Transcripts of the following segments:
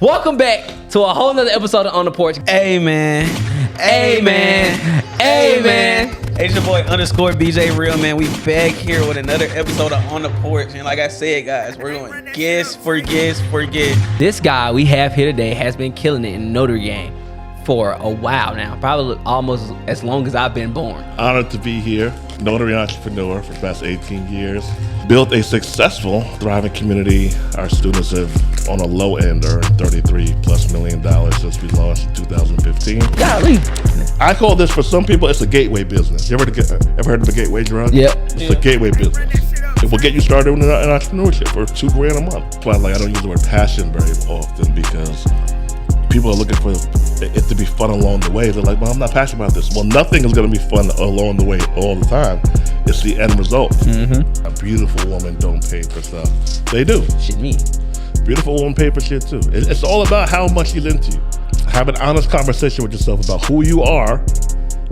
Welcome back to a whole nother episode of On the Porch. Amen. Amen. Amen. It's your boy _BJ Real, man. We back here with another episode of On the Porch. And like I said, guys, we're going guess for guess for guess. This guy we have here today has been killing it in the Notary game for a while now, probably almost as long as I've been born. Honored to be here, Notary entrepreneur for the past 18 years. Built a successful, thriving community. Our students have, on a low end, earned $33+ million since we launched in 2015. Golly. I call this, for some people, it's a gateway business. You ever heard of a gateway drug? Yep. It's a gateway business. It will get you started in entrepreneurship for $2,000 a month. But I don't use the word passion very often because people are looking for it to be fun along the way. They're like, well, I'm not passionate about this. Well, nothing is going to be fun along the way all the time. It's the end result. Mm-hmm. A beautiful woman don't pay for stuff. They do. Shit me. Beautiful woman pay for shit too. It's all about how much she's into you. Have an honest conversation with yourself about who you are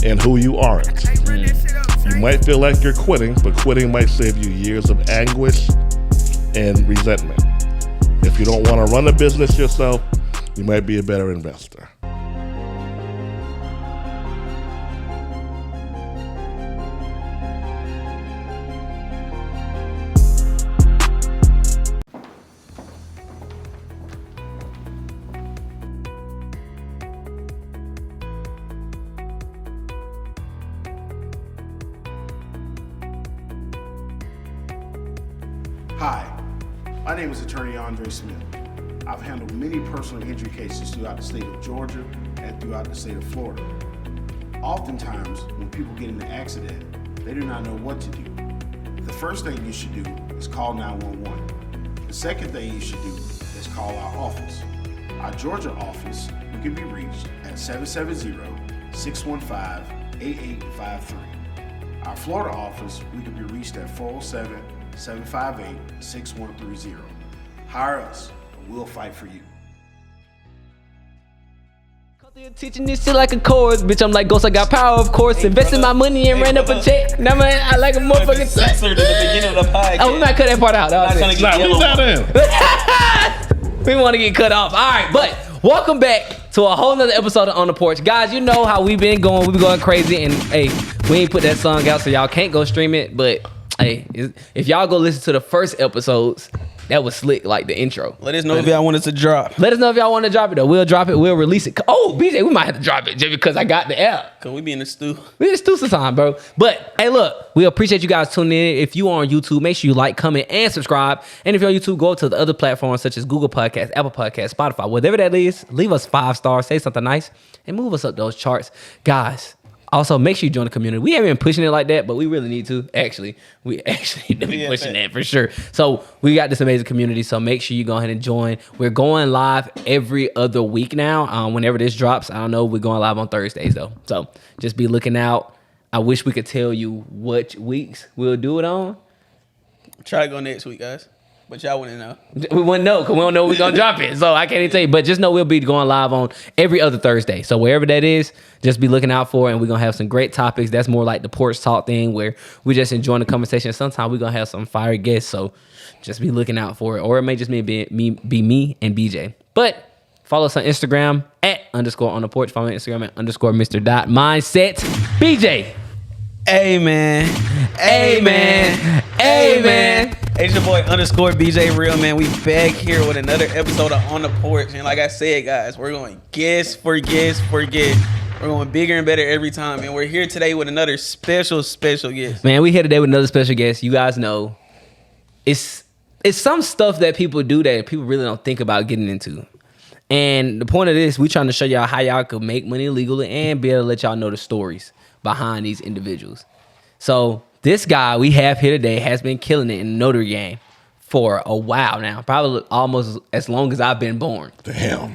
and who you aren't. You might feel like you're quitting, but quitting might save you years of anguish and resentment. If you don't want to run a business yourself, you might be a better investor. Hi, my name is Attorney Andre Smith. I've handled many personal injury cases throughout the state of Georgia and throughout the state of Florida. Oftentimes, when people get in an accident, they do not know what to do. The first thing you should do is call 911. The second thing you should do is call our office. Our Georgia office, we can be reached at 770-615-8853. Our Florida office, we can be reached at 407-758-6130. Hire us. We'll fight for you. You're teaching this shit like a course, bitch. I'm like Ghost, I got power, of course. Investing my money and ran up a check. Now, man, I like a motherfucking Censored at the beginning of the podcast. Oh, we might cut that part out. I'm trying to get Leave that in. We want to get cut off. All right, but welcome back to a whole nother episode of On the Porch. Guys, you know how we been going. We been going crazy. And, hey, we ain't put that song out, so y'all can't go stream it. But, hey, if y'all go listen to the first episodes, that was slick, like the intro. Let us know if y'all want us to drop. Let us know if y'all want to drop it, though. We'll drop it. We'll release it. Oh, BJ, we might have to drop it just because I got the app. Cause we be in the stew. We in the stew sometime, bro. But, hey, look, we appreciate you guys tuning in. If you are on YouTube, make sure you like, comment, and subscribe. And if you're on YouTube, go to the other platforms such as Google Podcasts, Apple Podcasts, Spotify, whatever that is. Leave us 5 stars, say something nice, and move us up those charts. Guys, also, make sure you join the community. We haven't been pushing it like that, but we really need to. Actually, we actually need to be pushing that for sure. So we got this amazing community, so make sure you go ahead and join. We're going live every other week now. Whenever this drops, I don't know. We're going live on Thursdays, though. So just be looking out. I wish we could tell you what weeks we'll do it on. Try to go next week, guys. But y'all wouldn't know. We wouldn't know because we don't know we're going to drop it. So I can't even tell you. But just know we'll be going live on every other Thursday. So wherever that is, just be looking out for it. And we're going to have some great topics. That's more like the porch talk thing where we just enjoying the conversation. Sometimes we're going to have some fire guests. So just be looking out for it. Or it may just be me and BJ. But follow us on Instagram at _on-the-porch. Follow me on Instagram at _Mr.Mindset. BJ. Amen. Amen. Amen. It's your boy _BJ Real, man. We back here with another episode of On the Porch. And like I said, guys, we're going guess for guess for guess. We're going bigger and better every time. And we're here today with another special guest. Man, we here today with another special guest. You guys know it's some stuff that people do that people really don't think about getting into. And the point of this, we trying to show y'all how y'all could make money legally and be able to let y'all know the stories behind these individuals. So this guy we have here today has been killing it in the Notary game for a while now, probably almost as long as I've been born. Damn.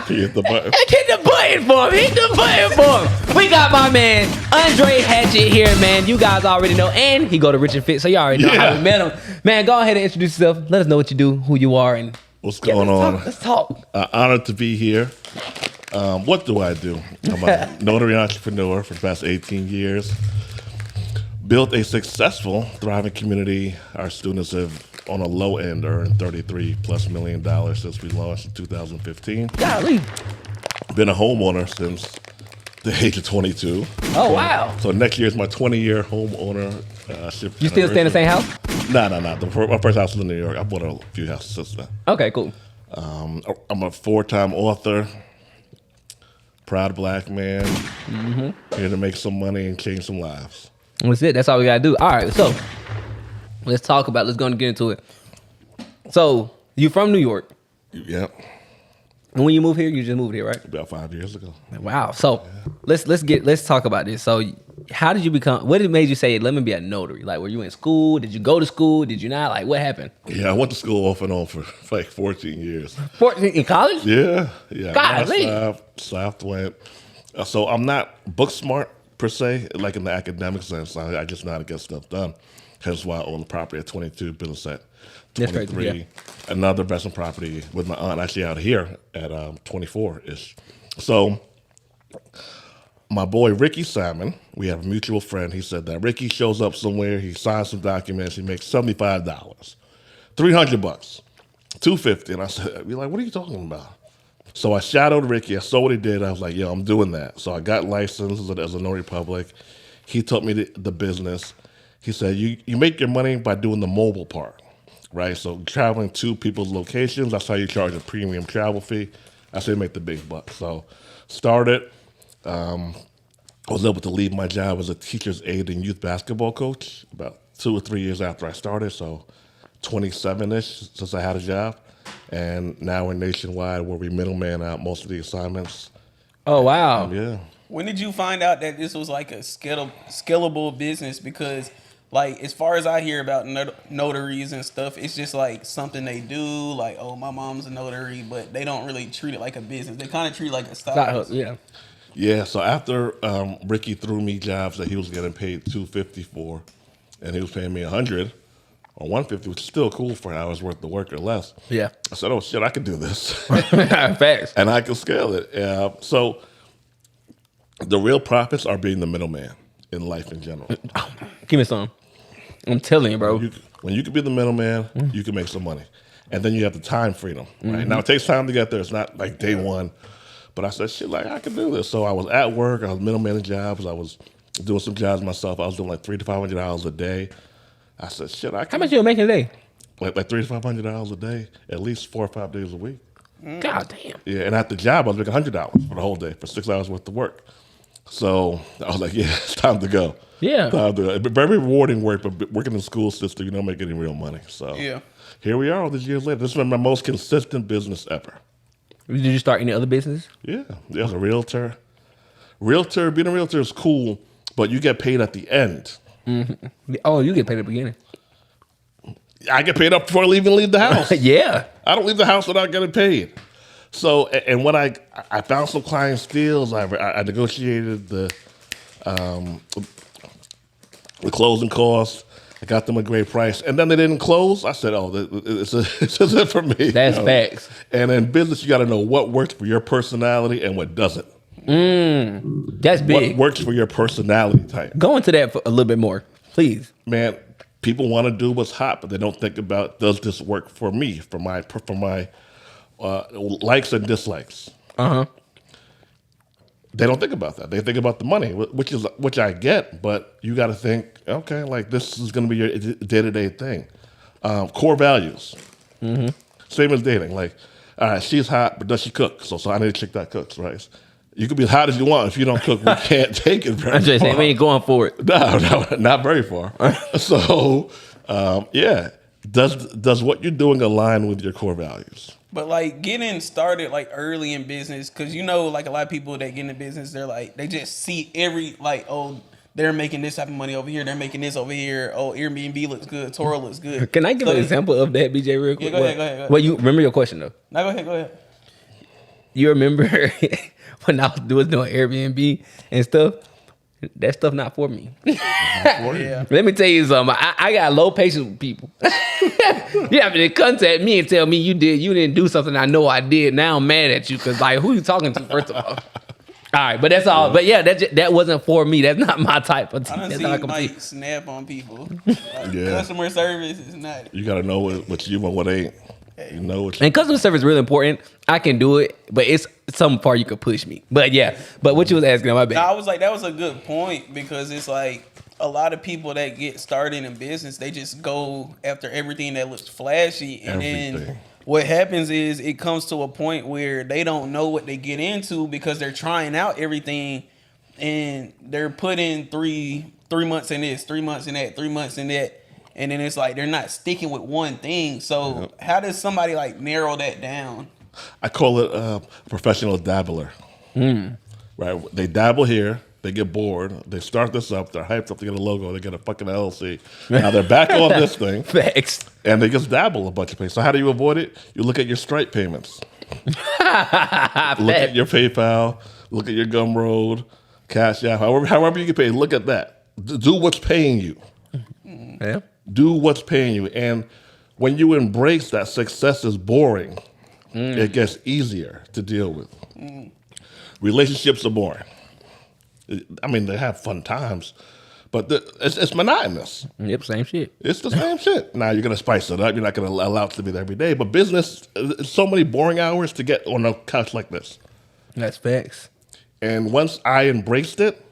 Hit the button. Hit the button for him. Hit the button for him. We got my man Andre Hatchett here, man. You guys already know, and he go to Rich and Fit, so you already know how we met him. Man, go ahead and introduce yourself. Let us know what you do, who you are, and what's going on. Let's talk. Honored to be here. What do I do? I'm a notary entrepreneur for the past 18 years. Built a successful, thriving community. Our students have, on a low end earned $33+ million since we launched in 2015. Golly. Been a homeowner since the age of 22. Oh, wow. So next year is my 20-year homeowner. You still stay in the same house? No. My first house was in New York. I bought a few houses since then. Okay, cool. I'm a 4-time author, proud black man, here to make some money and change some lives. That's it. That's all we got to do. All right, so let's talk about it. Let's go and get into it. So, you from New York. Yep. And when you moved here, you just moved here, right? About 5 years ago. Wow. So let's talk about this. So how did you become? What made you say, "Let me be a notary"? Like, were you in school? Did you go to school? Did you not? Like, what happened? Yeah, I went to school off and on for like 14 years. In college? Yeah. Golly. South went. So I'm not book smart per se, like in the academic sense. I just know how to get stuff done. Hence why I own the property at 22, business at 23. That's crazy, yeah. Another investment property with my aunt actually out here at 24-ish. So my boy Ricky Salmon, we have a mutual friend. He said that Ricky shows up somewhere, he signs some documents, he makes $75, $300, $250, and I said, "You're like, what are you talking about?" So I shadowed Ricky. I saw what he did. I was like, "Yo, I'm doing that." So I got licensed as a notary public. He taught me the business. He said, "You make your money by doing the mobile part, right? So traveling to people's locations. That's how you charge a premium travel fee. That's how you make the big bucks." So started. I was able to leave my job as a teacher's aide and youth basketball coach about 2 or 3 years after I started. So 27-ish since I had a job. And now we're nationwide where we middleman out most of the assignments. Oh, wow. Yeah. When did you find out that this was like a scalable business? Because, like, as far as I hear about notaries and stuff, it's just like something they do. Like, oh, my mom's a notary, but they don't really treat it like a business. They kind of treat it like a side. Yeah. Yeah, so after Ricky threw me jobs that he was getting paid $250 for, and he was paying me $100 or $150, which is still cool for an hour's worth of work or less. Yeah. I said, "Oh shit, I can do this." Facts. And I can scale it. So the real profits are being the middleman in life in general. Give me some. I'm telling you, bro. When you can be the middleman, you can make some money. And then you have the time freedom, right? Now, it takes time to get there. It's not like day one. But I said, shit, like, I can do this. So I was at work. I was middleman jobs. I was doing some jobs myself. I was doing like $300 to $500 a day. I said, shit, I can. How much you making a day? Like $300 to $500 a day, at least 4 or 5 days a week. God damn. Yeah, and at the job, I was making $100 for the whole day for 6 hours worth of work. So I was like, yeah, it's time to go. Yeah. Time to go. Very rewarding work, but working in the school system, you don't make any real money. So Yeah. here we are all these years later. This has been my most consistent business ever. Did you start any other business? Yeah, as a realtor. Being a realtor is cool, but you get paid at the end. Mm-hmm. Oh, you get paid at the beginning. I get paid up before I even leave the house. Yeah. I don't leave the house without getting paid. So, and when I found some clients' deals, I negotiated the closing costs. I got them a great price, and then they didn't close. I said, "Oh, this is it for me." That's facts. And in business, you got to know what works for your personality and what doesn't. That's big. What works for your personality type? Go into that for a little bit more, please. Man, people want to do what's hot, but they don't think about, does this work for me, for my likes and dislikes. They don't think about that. They think about the money, which I get, but you got to think, okay, like this is going to be your day-to-day thing. Core values. Same as dating. Like, all right, she's hot, but does she cook? So I need a chick that cooks, right? You can be as hot as you want. If you don't cook, we can't take it very I'm just saying, far. we ain't going for it. No, not very far. So, yeah, does what you're doing align with your core values? But like getting started like early in business, because you know, like a lot of people that get into business, they're like, they just see every, like, oh, they're making this type of money over here, they're making this over here. Oh, Airbnb looks good, Toro looks good. Can I give an example of that, BJ, real quick? Yeah, go ahead. Well, you remember your question though. No, go ahead. You remember when I was doing Airbnb and stuff? That stuff not for me. Yeah. Let me tell you something. I got low patience with people. You have to contact me and tell me you didn't do something I know I did. Now I'm mad at you because, like, who you talking to, first of all? All right, but that's all. But yeah, that wasn't for me. That's not my type of. I done That's not seen my Mike snap on people. Like, Yeah. Customer service is not. You gotta know what you want, what ain't. You know what. And customer service is really important. I can do it, but it's some part you could push me. But yeah, but what you was asking, my bad. No, I was like, that was a good point because it's like a lot of people that get started in business, they just go after everything that looks flashy, and then Everything. what happens is it comes to a point where they don't know what they get into because they're trying out everything, and they're putting three months in this, 3 months in that, 3 months in that. And then it's like they're not sticking with one thing. So how does somebody like narrow that down? I call it a professional dabbler. Right? They dabble here. They get bored. They start this up. They're hyped up to get a logo. They get a fucking LLC. Now they're back on this thing. Facts. And they just dabble a bunch of things. So how do you avoid it? You look at your Stripe payments. Look at your PayPal. Look at your Gumroad, Cash App. However you get paid, look at that. Do what's paying you. Yeah. Do what's paying you. And when you embrace that success is boring, it gets easier to deal with. Relationships are boring. I mean, they have fun times, but it's monotonous. Yep, same shit. It's the same shit. Now, you're going to spice it up. You're not going to allow it to be there every day. But business, it's so many boring hours to get on a couch like this. That's facts. And once I embraced it,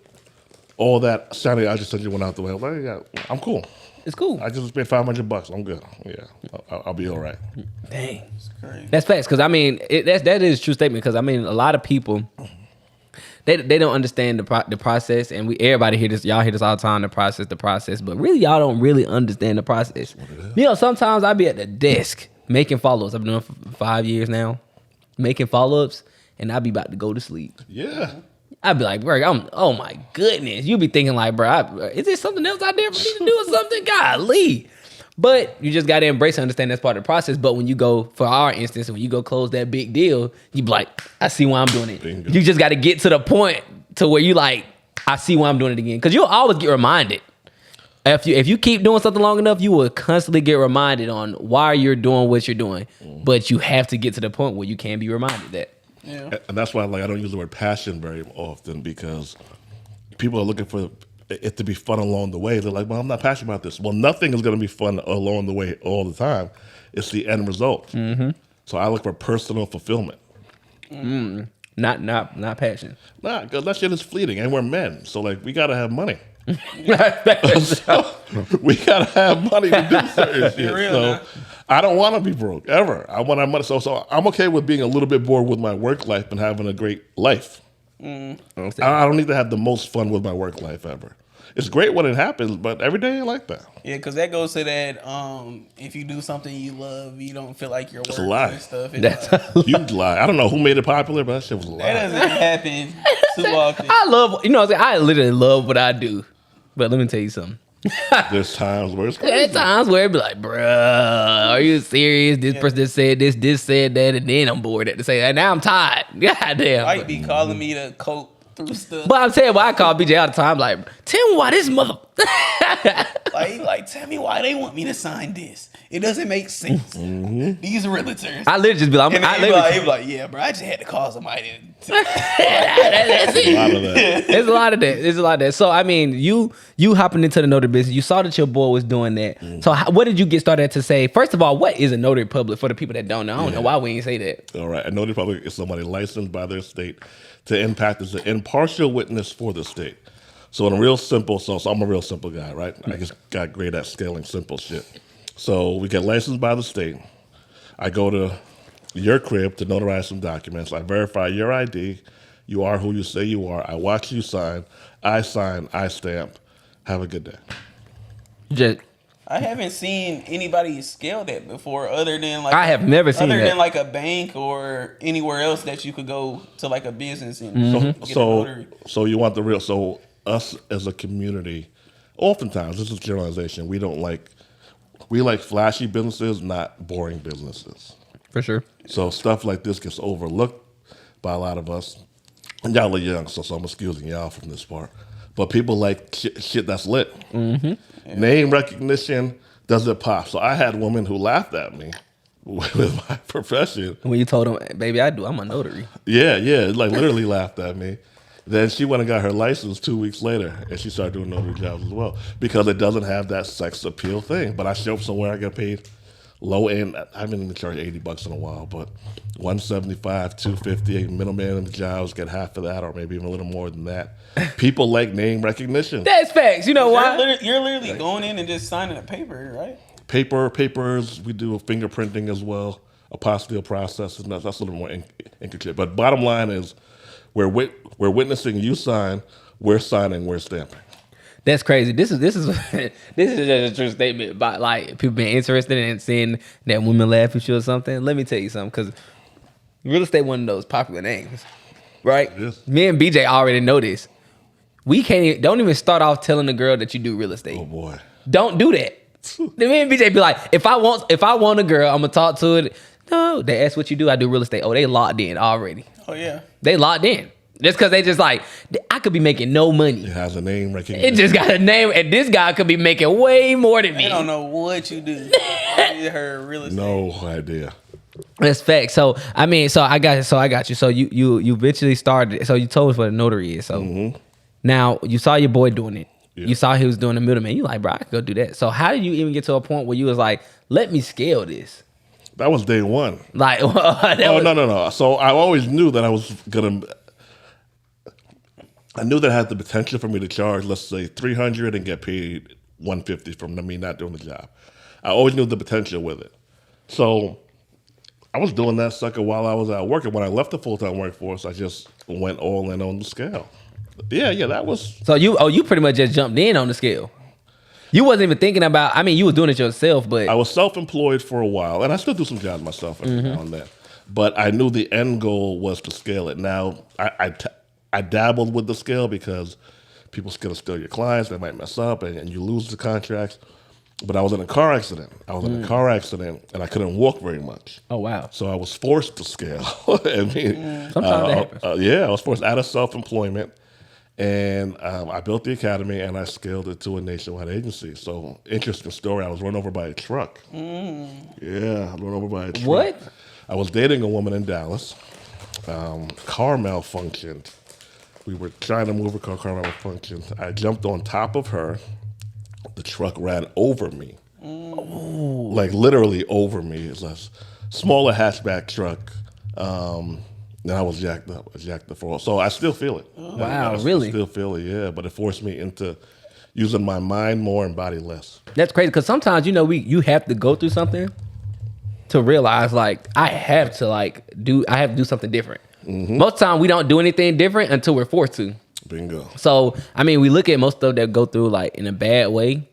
all that Saturday, I just said you went out the way. I'm like, yeah, I'm cool. It's cool. I just spent $500. I'm good. Yeah, I'll be all right. Dang. Crazy. That's facts. Because I mean, that is a true statement. Because I mean, a lot of people, they don't understand the process, and everybody hear this. Y'all hear this all the time. The process. But really, y'all don't really understand the process. You know, sometimes I be at the desk making follow-ups. I've been doing it for 5 years now, making follow-ups, and I be about to go to sleep. Yeah. I'd be like, bro, oh my goodness. You be thinking like, bro, is there something else out there for me to do or something? Golly. But you just got to embrace and understand that's part of the process. But when you go, for our instance, when you go close that big deal, you be like, I see why I'm doing it. Bingo. You just got to get to the point to where you like, I see why I'm doing it again. Because you'll always get reminded. If you keep doing something long enough, you will constantly get reminded on why you're doing what you're doing. But you have to get to the point where you can be reminded that. Yeah. And that's why I don't use the word passion very often, because people are looking for it to be fun along the way. They're like, well, I'm not passionate about this. Well, nothing is going to be fun along the way all the time. It's the end result. Mm-hmm. So I look for personal fulfillment. Not passion. Nah, because that shit is fleeting, and we're men. So, like, we got to have money. So, we got to have money to do certain shit. real, So man. I don't want to be broke, ever. I want to have money. So I'm okay with being a little bit bored with my work life and having a great life. I don't need to have the most fun with my work life ever. It's great when it happens, but every day ain't like that. Yeah, because that goes to that. If you do something you love, you don't feel like you're It's a working lie. and stuff. It's That's like, Huge lie. I don't know who made it popular, but that shit was a lie. that doesn't happen too often. I love, I literally love what I do. But let me tell you something. There's times where it's There's crazy. times where it be like, bruh, are you serious? This person just said this said that, and then I'm bored at the same time. Now I'm tired. God Might be calling me to cope through stuff. But I'm saying why I call BJ all the time, like, tell me why this mother. Like, tell me why they want me to sign this. It doesn't make sense. These realtors. I literally just be like, And I then literally, he be like, yeah, bro, I just had to call somebody. that's A it. lot of that. There's a lot of that. There's a lot of that. So I mean, you hopping into the notary business, you saw that your boy was doing that. So what did you get started to say? First of all, what is a notary public for the people that don't know? I don't know why we ain't say that. All right. A notary public is somebody licensed by their state to impact as an impartial witness for the state. So in a real simple, so I'm a real simple guy, right? I just got great at scaling simple shit. So we get licensed by the state. I go to your crib to notarize some documents. I verify your ID. You are who you say you are. I watch you sign. I stamp. Have a good day. Just I haven't seen anybody scale that before, other than like I have never seen other that. than like a bank or anywhere else that you could go to, like a business and get a So notary. you want the real? So us as a community, oftentimes this is generalization. We like flashy businesses, not boring businesses. for sure. So stuff like this gets overlooked by a lot of us. And y'all are young, so I'm excusing y'all from this part. But people like shit that's lit. Name recognition doesn't pop. So I had women who laughed at me with my profession. When you told them, baby, I'm a notary. Yeah, like literally laughed at me. Then she went and got her license 2 weeks later, and she started doing notary jobs as well because it doesn't have that sex appeal thing. But I show up somewhere, I get paid low end. I haven't even charged $80 in a while, but $175, $250. Middleman in the jobs get half of that, or maybe even a little more than that. People like name recognition. That's facts. You know why? You're literally going in and just signing a paper, right? Papers. We do fingerprinting as well, apostille process, and that's a little more intricate. But bottom line is, we're witnessing you sign, we're signing, we're stamping. That's crazy. This is just a true statement about like people being interested in seeing that women laugh at you or something. Let me tell you something, because real estate one of those popular names, right? Yes. Me and BJ already know this. We don't even start off telling the girl that you do real estate. Oh boy, don't do that. Me and BJ be like, if I want a girl, I'm gonna talk to it. No, they ask what you do. I do real estate. Oh, they locked in already. Oh yeah, they locked in. Just because they just like, I could be making no money. It has a name recognition. It just got a name, and this guy could be making way more than me. They don't know what you do. You heard real estate. No idea. That's fact. So I got you. So you eventually started. So you told us what a notary is. So now you saw your boy doing it. Yeah. You saw he was doing the middleman. You like, bro, I could go do that. So how did you even get to a point where you was like, let me scale this? That was day one. Like, no. So I always knew that I was gonna. I knew that I had the potential for me to charge, let's say, $300 and get paid $150 from me not doing the job. I always knew the potential with it. So I was doing that sucker while I was at work. And when I left the full-time workforce, I just went all in on the scale. Yeah, that was... So you pretty much just jumped in on the scale. You wasn't even thinking about... I mean, you were doing it yourself, but... I was self-employed for a while, and I still do some jobs myself every now and then. But I knew the end goal was to scale it. Now, I dabbled with the scale because people's going to steal your clients. They might mess up and you lose the contracts. But I was in a car accident. And I couldn't walk very much. Oh, wow. So I was forced to scale. Sometimes that happens. I was forced out of self-employment. And I built the academy and I scaled it to a nationwide agency. So interesting story. I was run over by a truck. Yeah, I was run over by a truck. What? I was dating a woman in Dallas. Car malfunctioned. We were trying to move a car malfunctioned. I jumped on top of her. The truck ran over me. Like literally over me. It's a smaller hatchback truck. And I was jacked up. So I still feel it. Wow, I really? still feel it, yeah. But it forced me into using my mind more and body less. That's crazy, because sometimes, you have to go through something to realize, like, I have to do something different. Most of the time, we don't do anything different until we're forced to. Bingo. So, I mean, we look at most of that go through, like, in a bad way.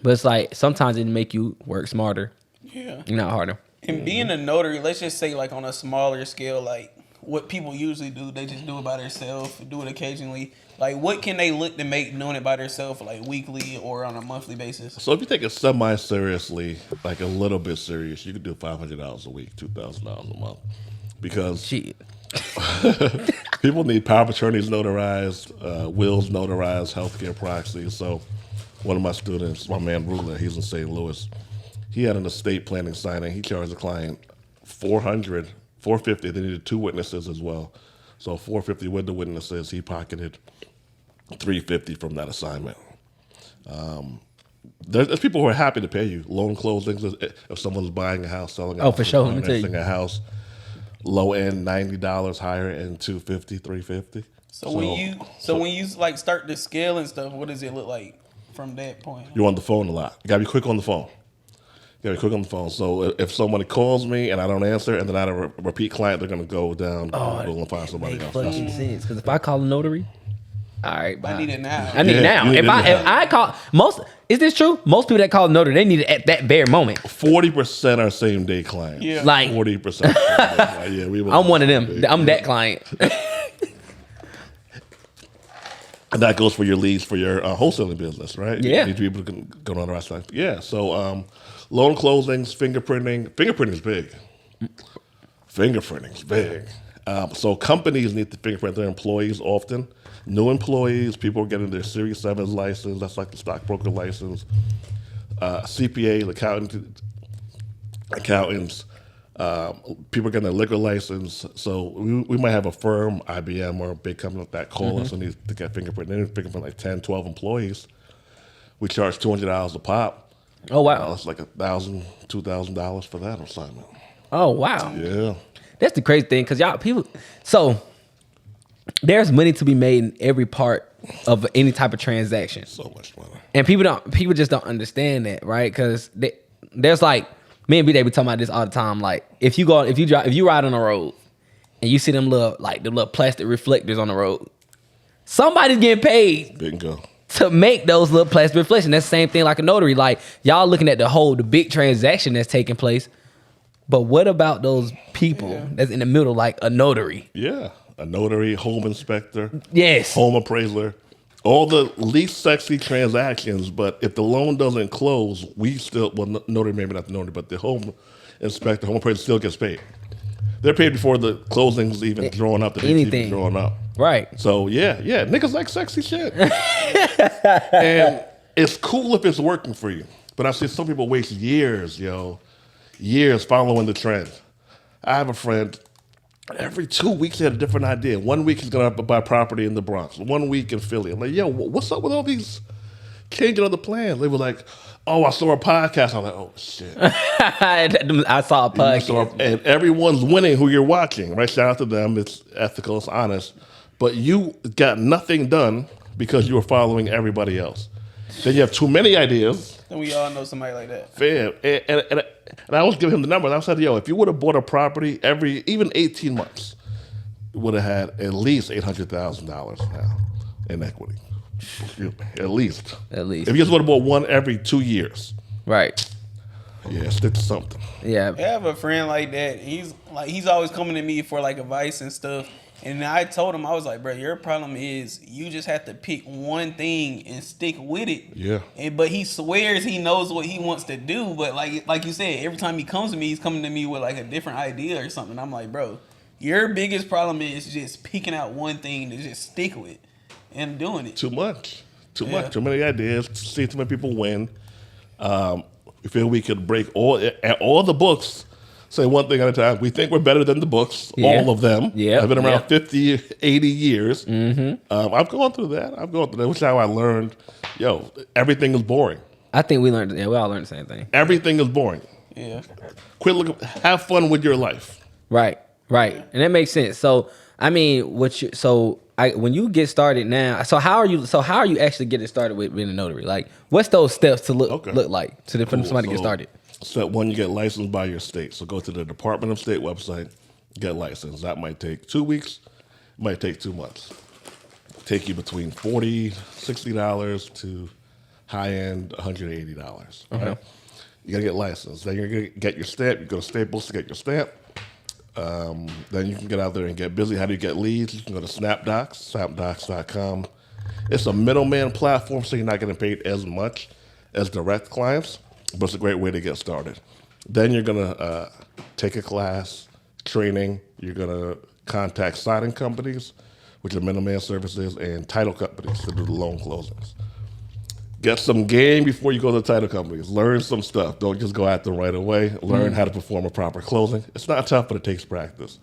But it's like, sometimes it make you work smarter. Yeah. Not harder. And being a notary, let's just say, like, on a smaller scale, like, what people usually do, they just do it by themselves, do it occasionally. Like, what can they look to make doing it by themselves, like, weekly or on a monthly basis? So if you take it semi-seriously, like a little bit serious, you could do $500 a week, $2,000 a month. Because people need power of attorneys notarized, wills notarized, healthcare proxies. So one of my students, my man Ruler, he's in St. Louis. He had an estate planning signing. He charged the client $450. They needed 2 witnesses as well. So $450 with the witnesses. He pocketed $350 from that assignment. There's people who are happy to pay you. Loan closings, if someone's buying a house, selling a house. Oh, for sure. Let me tell you. Financing a house. Low end $90, higher end $250, $350. So when you like start to scale and stuff, what does it look like from that point? You're on the phone a lot. You gotta be quick on the phone. So if somebody calls me and I don't answer, and then I have a repeat client, they're gonna go down Google and find somebody else. Fucking sense. Because if I call a notary, all right, bye. I need it now. I need it now. If I call is this true? Most people that call a notary, they need it at that bare moment. 40% are same day clients. Yeah. Like 40%. I'm one of them. I'm that client. And that goes for your leads for your wholesaling business, right? Yeah. You need to be able to go on the right side. Yeah. So loan closings, fingerprinting. Fingerprinting is big. So companies need to fingerprint their employees often. New employees, people are getting their Series 7 license. That's like the stockbroker license. CPA, accountants, People getting a liquor license. So we might have a firm, IBM or a big company like that, call us and need to get fingerprint. They need to fingerprint like 10, 12 employees. We charge $200 a pop. Oh, wow. It's like $1,000, $2,000 for that assignment. Oh, wow. Yeah. That's the crazy thing, because y'all people. So there's money to be made in every part of any type of transaction, So much money. and people just don't understand that, right? Because there's like me and B, they be talking about this all the time. Like if you ride on the road and you see them little plastic reflectors on the road, somebody's getting paid Bingo. to make those little plastic reflections. That's the same thing like a notary. Like y'all looking at the big transaction that's taking place. But what about those people that's in the middle, like a notary? Yeah. A notary, home inspector, Yes. home appraiser, all the least sexy transactions. But if the loan doesn't close, we still, well, notary, maybe not the notary, but the home inspector, home appraiser still gets paid. They're paid before the closing's even drawn up, the date's even drawn up. Right. So yeah, niggas like sexy shit. And it's cool if it's working for you. But I see some people waste years following the trend. I have a friend, every 2 weeks he had a different idea. 1 week he's gonna buy property in the Bronx. 1 week in Philly. I'm like, yo, what's up with all these changing of the plans? They were like, oh, I saw a podcast. I'm like, oh shit. I saw a podcast. And everyone's winning who you're watching, right? Shout out to them. It's ethical, it's honest. But you got nothing done because you were following everybody else. Then you have too many ideas. And we all know somebody like that. Fair. And I always give him the numbers. I said, yo, if you would have bought a property even 18 months, you would have had at least $800,000 now in equity. At least. At least. If you just would have bought one every 2 years. Right. Yeah, stick to something. Yeah. I have a friend like that. He's always coming to me for like advice and stuff. And I told him, I was like, bro, your problem is you just have to pick one thing and stick with it. Yeah. But he swears he knows what he wants to do. But like you said, every time he comes to me, he's coming to me with like a different idea or something. I'm like, bro, your biggest problem is just picking out one thing to just stick with and doing it. Too much. Too many ideas. See too many people win. We feel we could break all the books. Say one thing at a time. We think we're better than the books, all of them. Yeah, I've been around 50, 80 years. Mm-hmm. I've gone through that. Which is how I learned, everything is boring. I think we all learned the same thing. Everything is boring. Yeah. Quit looking. Have fun with your life. Right. And that makes sense. So, I mean, when you get started now, how are you actually getting started with being a notary? Like, what's those steps to look like for somebody to get started? Step one, you get licensed by your state. So go to the Department of State website, get licensed. That might take 2 weeks, it might take 2 months. Take you between $40, $60 to high end $180. Okay. Right? You gotta get licensed. Then you're gonna get your stamp. You go to Staples to get your stamp. Then you can get out there and get busy. How do you get leads? You can go to SnapDocs, snapdocs.com. It's a middleman platform, so you're not getting paid as much as direct clients. But it's a great way to get started. Then you're gonna take a class, training. You're gonna contact signing companies, which are middleman services, and title companies to do the loan closings. Get some game before you go to the title companies. Learn some stuff. Don't just go at them right away. Learn how to perform a proper closing. It's not tough, but it takes practice.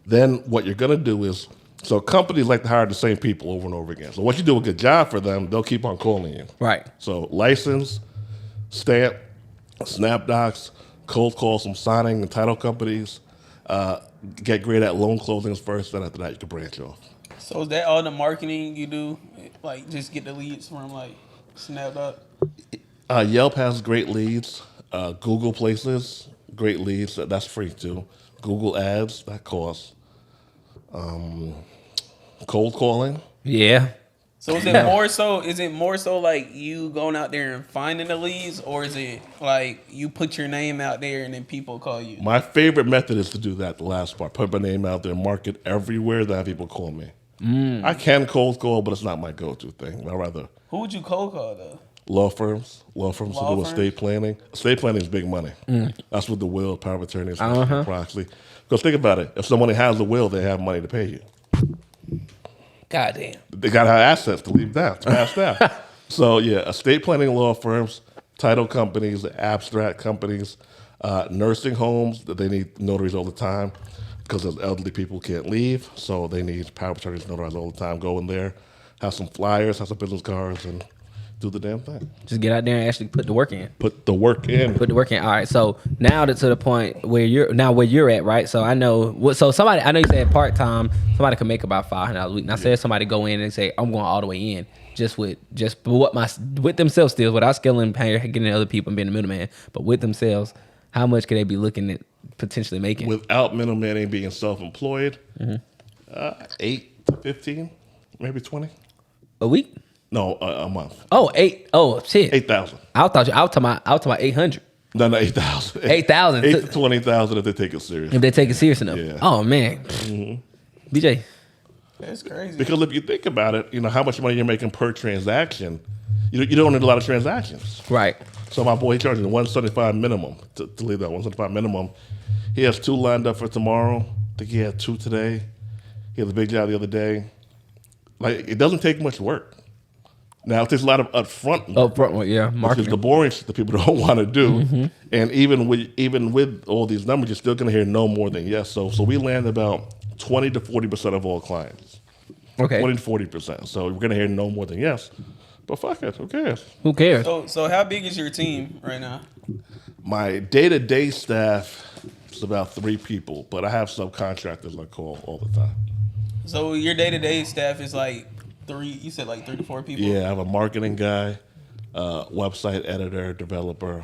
Then what you're gonna do is, so companies like to hire the same people over and over again. So once you do a good job for them, they'll keep on calling you. Right. So license, stamp, SnapDocs, cold call some signing and title companies. Get great at loan closings first, then after that you can branch off. So is that all the marketing you do? Like just get the leads from like SnapDoc? Yelp has great leads. Google Places, great leads. That's free too. Google Ads, that costs. Cold calling. Yeah. So is it more so like you going out there and finding the leads, or is it like you put your name out there and then people call you? My favorite method is to do that, the last part. Put my name out there, market everywhere, then have people call me. I can cold call, but it's not my go-to thing. I'd rather Who would you cold call though? law firms to do estate planning. Estate planning is big money. That's what the will, power of attorney, proxy. Because think about it. If someone has a will, they have money to pay you. Goddamn. They got to have assets to leave down, to pass down. So, yeah, estate planning law firms, title companies, abstract companies. Nursing homes, they need notaries all the time because those elderly people can't leave, so they need power of attorneys notarized all the time. Go in there, have some flyers, have some business cards, and do the damn thing. Just get out there and actually put the work in. Put the work in. Put the work in. All right. So now to the point where you're at, right? So I know you said part time. Somebody can make about $500 a week. Now say somebody go in and say I'm going all the way in with themselves still without skilling, getting other people and being the middleman, but with themselves, how much could they be looking at potentially making without middleman and being self-employed? 8 to 15, maybe 20 a week. No, a month. Oh, 8. Oh, shit. 8,000. I was talking about 800. No, 8,000. 8,000. 8 to 20,000 if they take it serious. If they take it serious enough. Yeah. Oh man. BJ. That's crazy. Because if you think about it, how much money you're making per transaction, you don't need a lot of transactions. Right. So my boy, he charges $175 minimum to leave that $175 minimum. He has 2 lined up for tomorrow. I think he had 2 today. He had a big job the other day. Like, it doesn't take much work. Now, it takes a lot of upfront work. Yeah, Which is marketing. the boring shit that people don't want to do. And even with all these numbers, you're still going to hear no more than yes. So we land about 20 to 40% of all clients. Okay. 20 to 40%. So we're going to hear no more than yes. But fuck it, who cares? Who cares? So how big is your team right now? My day-to-day staff is about 3 people, but I have subcontractors I call all the time. So your day-to-day staff is like 3. You said like 3 to 4 people. Yeah, I have a marketing guy, website editor, developer,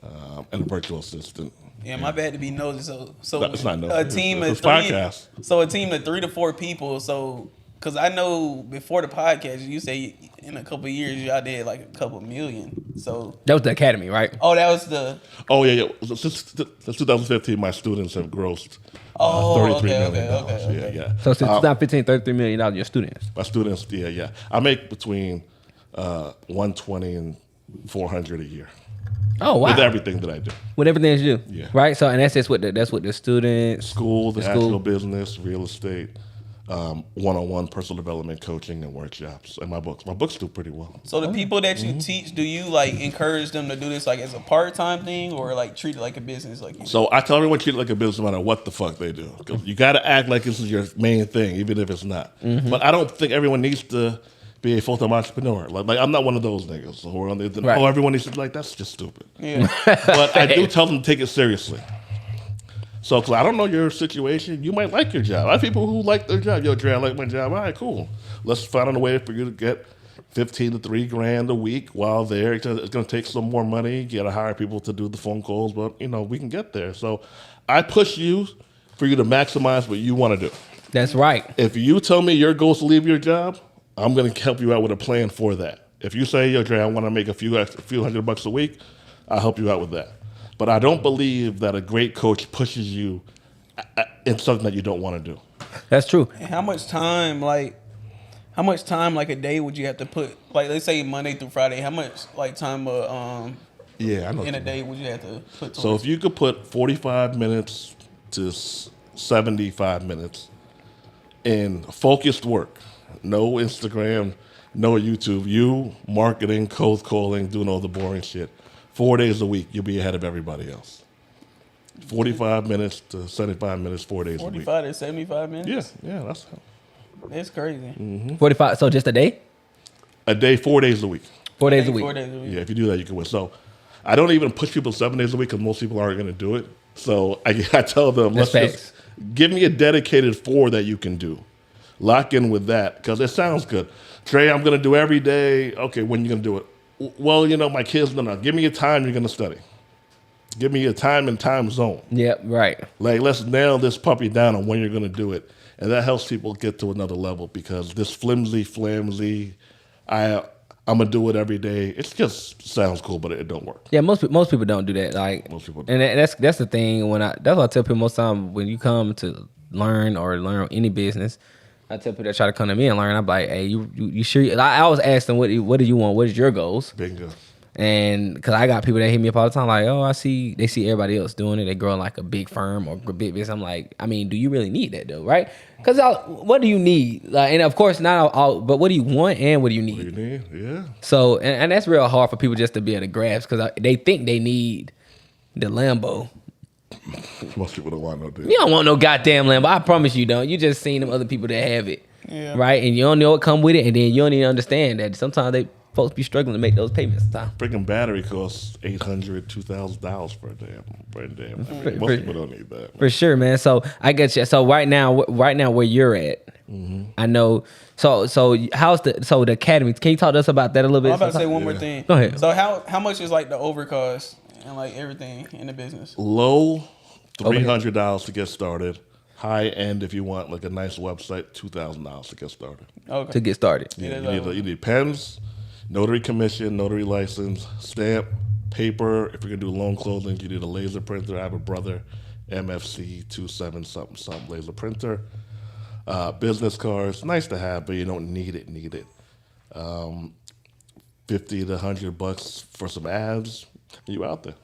and a virtual assistant. Yeah, my bad to be nosy. So It's not nosy. a team It's of 3. podcast. So a team of 3 to 4 people. So because I know before the podcast, you say in a couple of years y'all did like a couple million. So That was the academy, right? oh, that was the Oh, yeah. So since 2015, my students have grossed $33 million. okay. Yeah. So since 2015, $33 million your students. My students, yeah. I make between 120 and 400 a year Oh wow. with everything that I do. With everything you do. Yeah. Right? So and that's just what the students School, the school. actual business, real estate, one-on-one personal development, coaching, and workshops. And my books. My books do pretty well. So the people that you teach, do you like encourage them to do this like as a part-time thing or like treat it like a business? Like you So I tell everyone treat it like a business no matter what the fuck they do. 'Cause you got to act like this is your main thing, even if it's not. But I don't think everyone needs to be a full-time entrepreneur. Like I'm not one of those niggas who are on the Right. oh, everyone needs to be like, that's just stupid. yeah. But I do tell them to take it seriously. So, cause I don't know your situation. You might like your job. I have people who like their job. Yo, Dre, I like my job. All right, cool. Let's find a way for you to get $15 to $3,000 a week while there. It's going to take some more money. You got to hire people to do the phone calls, but we can get there. So, I push you for you to maximize what you want to do. That's right. If you tell me your goal is to leave your job, I'm going to help you out with a plan for that. If you say, yo, Dre, I want to make a few $100 a week, I'll help you out with that. But I don't believe that a great coach pushes you in something that you don't want to do. That's true. And how much time like a day would you have to put? Like let's say Monday through Friday, how much like time Yeah, I know. in a day would you have to put? So if you could put 45 minutes to 75 minutes in focused work, no Instagram, no YouTube, you marketing, cold calling, doing all the boring shit, 4 days a week, you'll be ahead of everybody else. 45 minutes to 75 minutes, 4 days a week. 45 to 75 minutes. Yeah, That's crazy. 45. So just a day? a day, 4 days a week. 4 days a week. 4 days a week. Yeah, if you do that, you can win. So I don't even push people 7 days a week because most people aren't going to do it. So I tell them, That's let's just give me a dedicated 4 that you can do. Lock in with that because it sounds good. Trey, I'm going to do every day. Okay, when are you going to do it? Well, my kids, no. Give me a time you're going to study. Give me a time and time zone. Yep, right. Like, let's nail this puppy down on when you're going to do it. And that helps people get to another level because this flimsy, I'm going to do it every day. It just sounds cool, but it don't work. Yeah, most people don't do that. Like Most people don't. and that's the thing. That's what I tell people most time when you come to learn any business. I tell people that try to come to me and learn. I'm like, hey, you sure? I always ask them, what do you want? What is your goals? Bingo. And because I got people that hit me up all the time, like, oh, they see everybody else doing it. They grow like a big firm or a big business. I'm like, I mean, do you really need that though, right? Because what do you need? Like, and of course, not all, but what do you want and what do you need? What do you need? Yeah. So, and that's real hard for people just to be able to grasp because they think they need The Lambo. Most people don't want no deal. You don't want no goddamn Lambo. I promise you don't. You just seen them other people that have it. Yeah. Right? And you don't know what come with it. And then you don't even understand that sometimes folks be struggling to make those payments sometimes. Freaking battery costs $800, $2,000 for a damn. Most people don't need that. For sure, man. So I get you. So right now where you're at, I know. So how's the academy? Can you talk to us about that a little bit? I'm about to say one more thing. Go ahead. So how much is like the overcost and like everything in the business? Low, $300 to get started. High end, if you want like a nice website, $2,000 to get started. Okay. To get started. Yeah, you need pens, notary commission, notary license, stamp, paper. If you're gonna do loan closings, you need a laser printer. I have a brother, MFC 27 something laser printer. Business cards, nice to have, but you don't need it. $50 to $100 for some ads, you out there.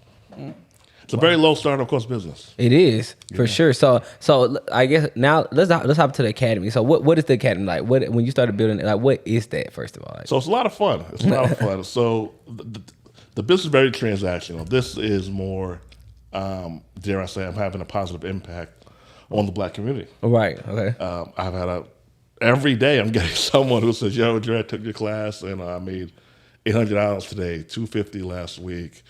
It's a very low startup cost business. It is for sure. So I guess now let's hop to the academy. So what is the academy like? What when you started building it, like what is that first of all? Like? So it's a lot of fun. So the business is very transactional. This is more, dare I say, I'm having a positive impact on the Black community. Right. Okay. I've had every day I'm getting someone who says, "Yo, Dre, I took your class and I made $800 today, $250 last week."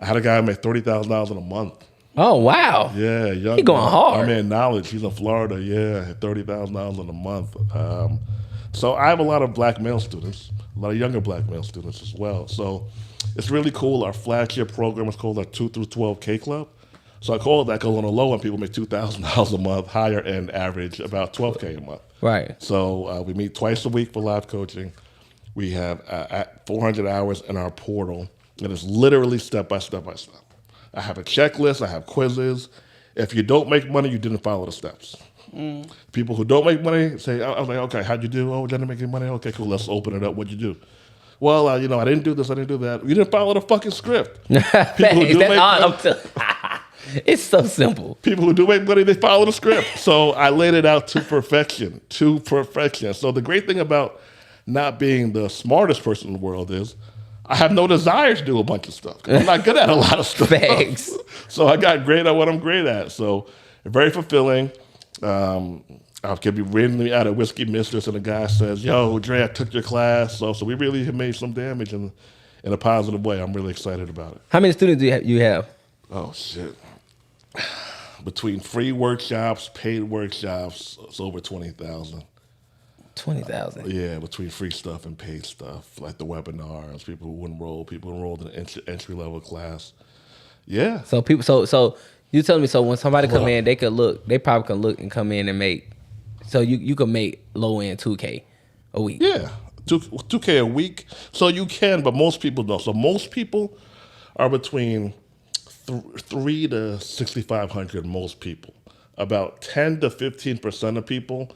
I had a guy make $30,000 in a month. Oh wow! Yeah, young. He going hard. I'm in knowledge. He's in Florida. Yeah, $30,000 in a month. So I have a lot of black male students, a lot of younger black male students as well. So it's really cool. Our flagship program is called our 2-12K club. So I call it that because on the low end, people make $2,000 a month. Higher end average about $12K a month. Right. So we meet twice a week for live coaching. We have 400 hours in our portal. And it's literally step by step by step. I have a checklist. I have quizzes. If you don't make money, you didn't follow the steps. People who don't make money say, I was like, okay, how'd you do? Oh, didn't make any money? Okay, cool. Let's open it up. What'd you do? Well, I didn't do this. I didn't do that. You didn't follow the fucking script. People who do make money, it's so simple. People who do make money, they follow the script. So I laid it out to perfection. So the great thing about not being the smartest person in the world is I have no desire to do a bunch of stuff. I'm not good at a lot of stuff. Thanks. So I got great at what I'm great at. So very fulfilling. I could be randomly at a whiskey mistress and a guy says, "Yo, Dre, I took your class." So we really have made some damage in a positive way. I'm really excited about it. How many students do you have? Oh, shit. Between free workshops, paid workshops, it's over 20,000. 20,000. Yeah, between free stuff and paid stuff, like the webinars, people enrolled in an entry level class. Yeah. So people, so you telling me, so when somebody come in, they probably can look and come in and make, so you can make low end 2K a week. Yeah, 2K a week. So you can, but most people don't. So most people are between 3 to 6,500. Most people, about 10 to 15% of people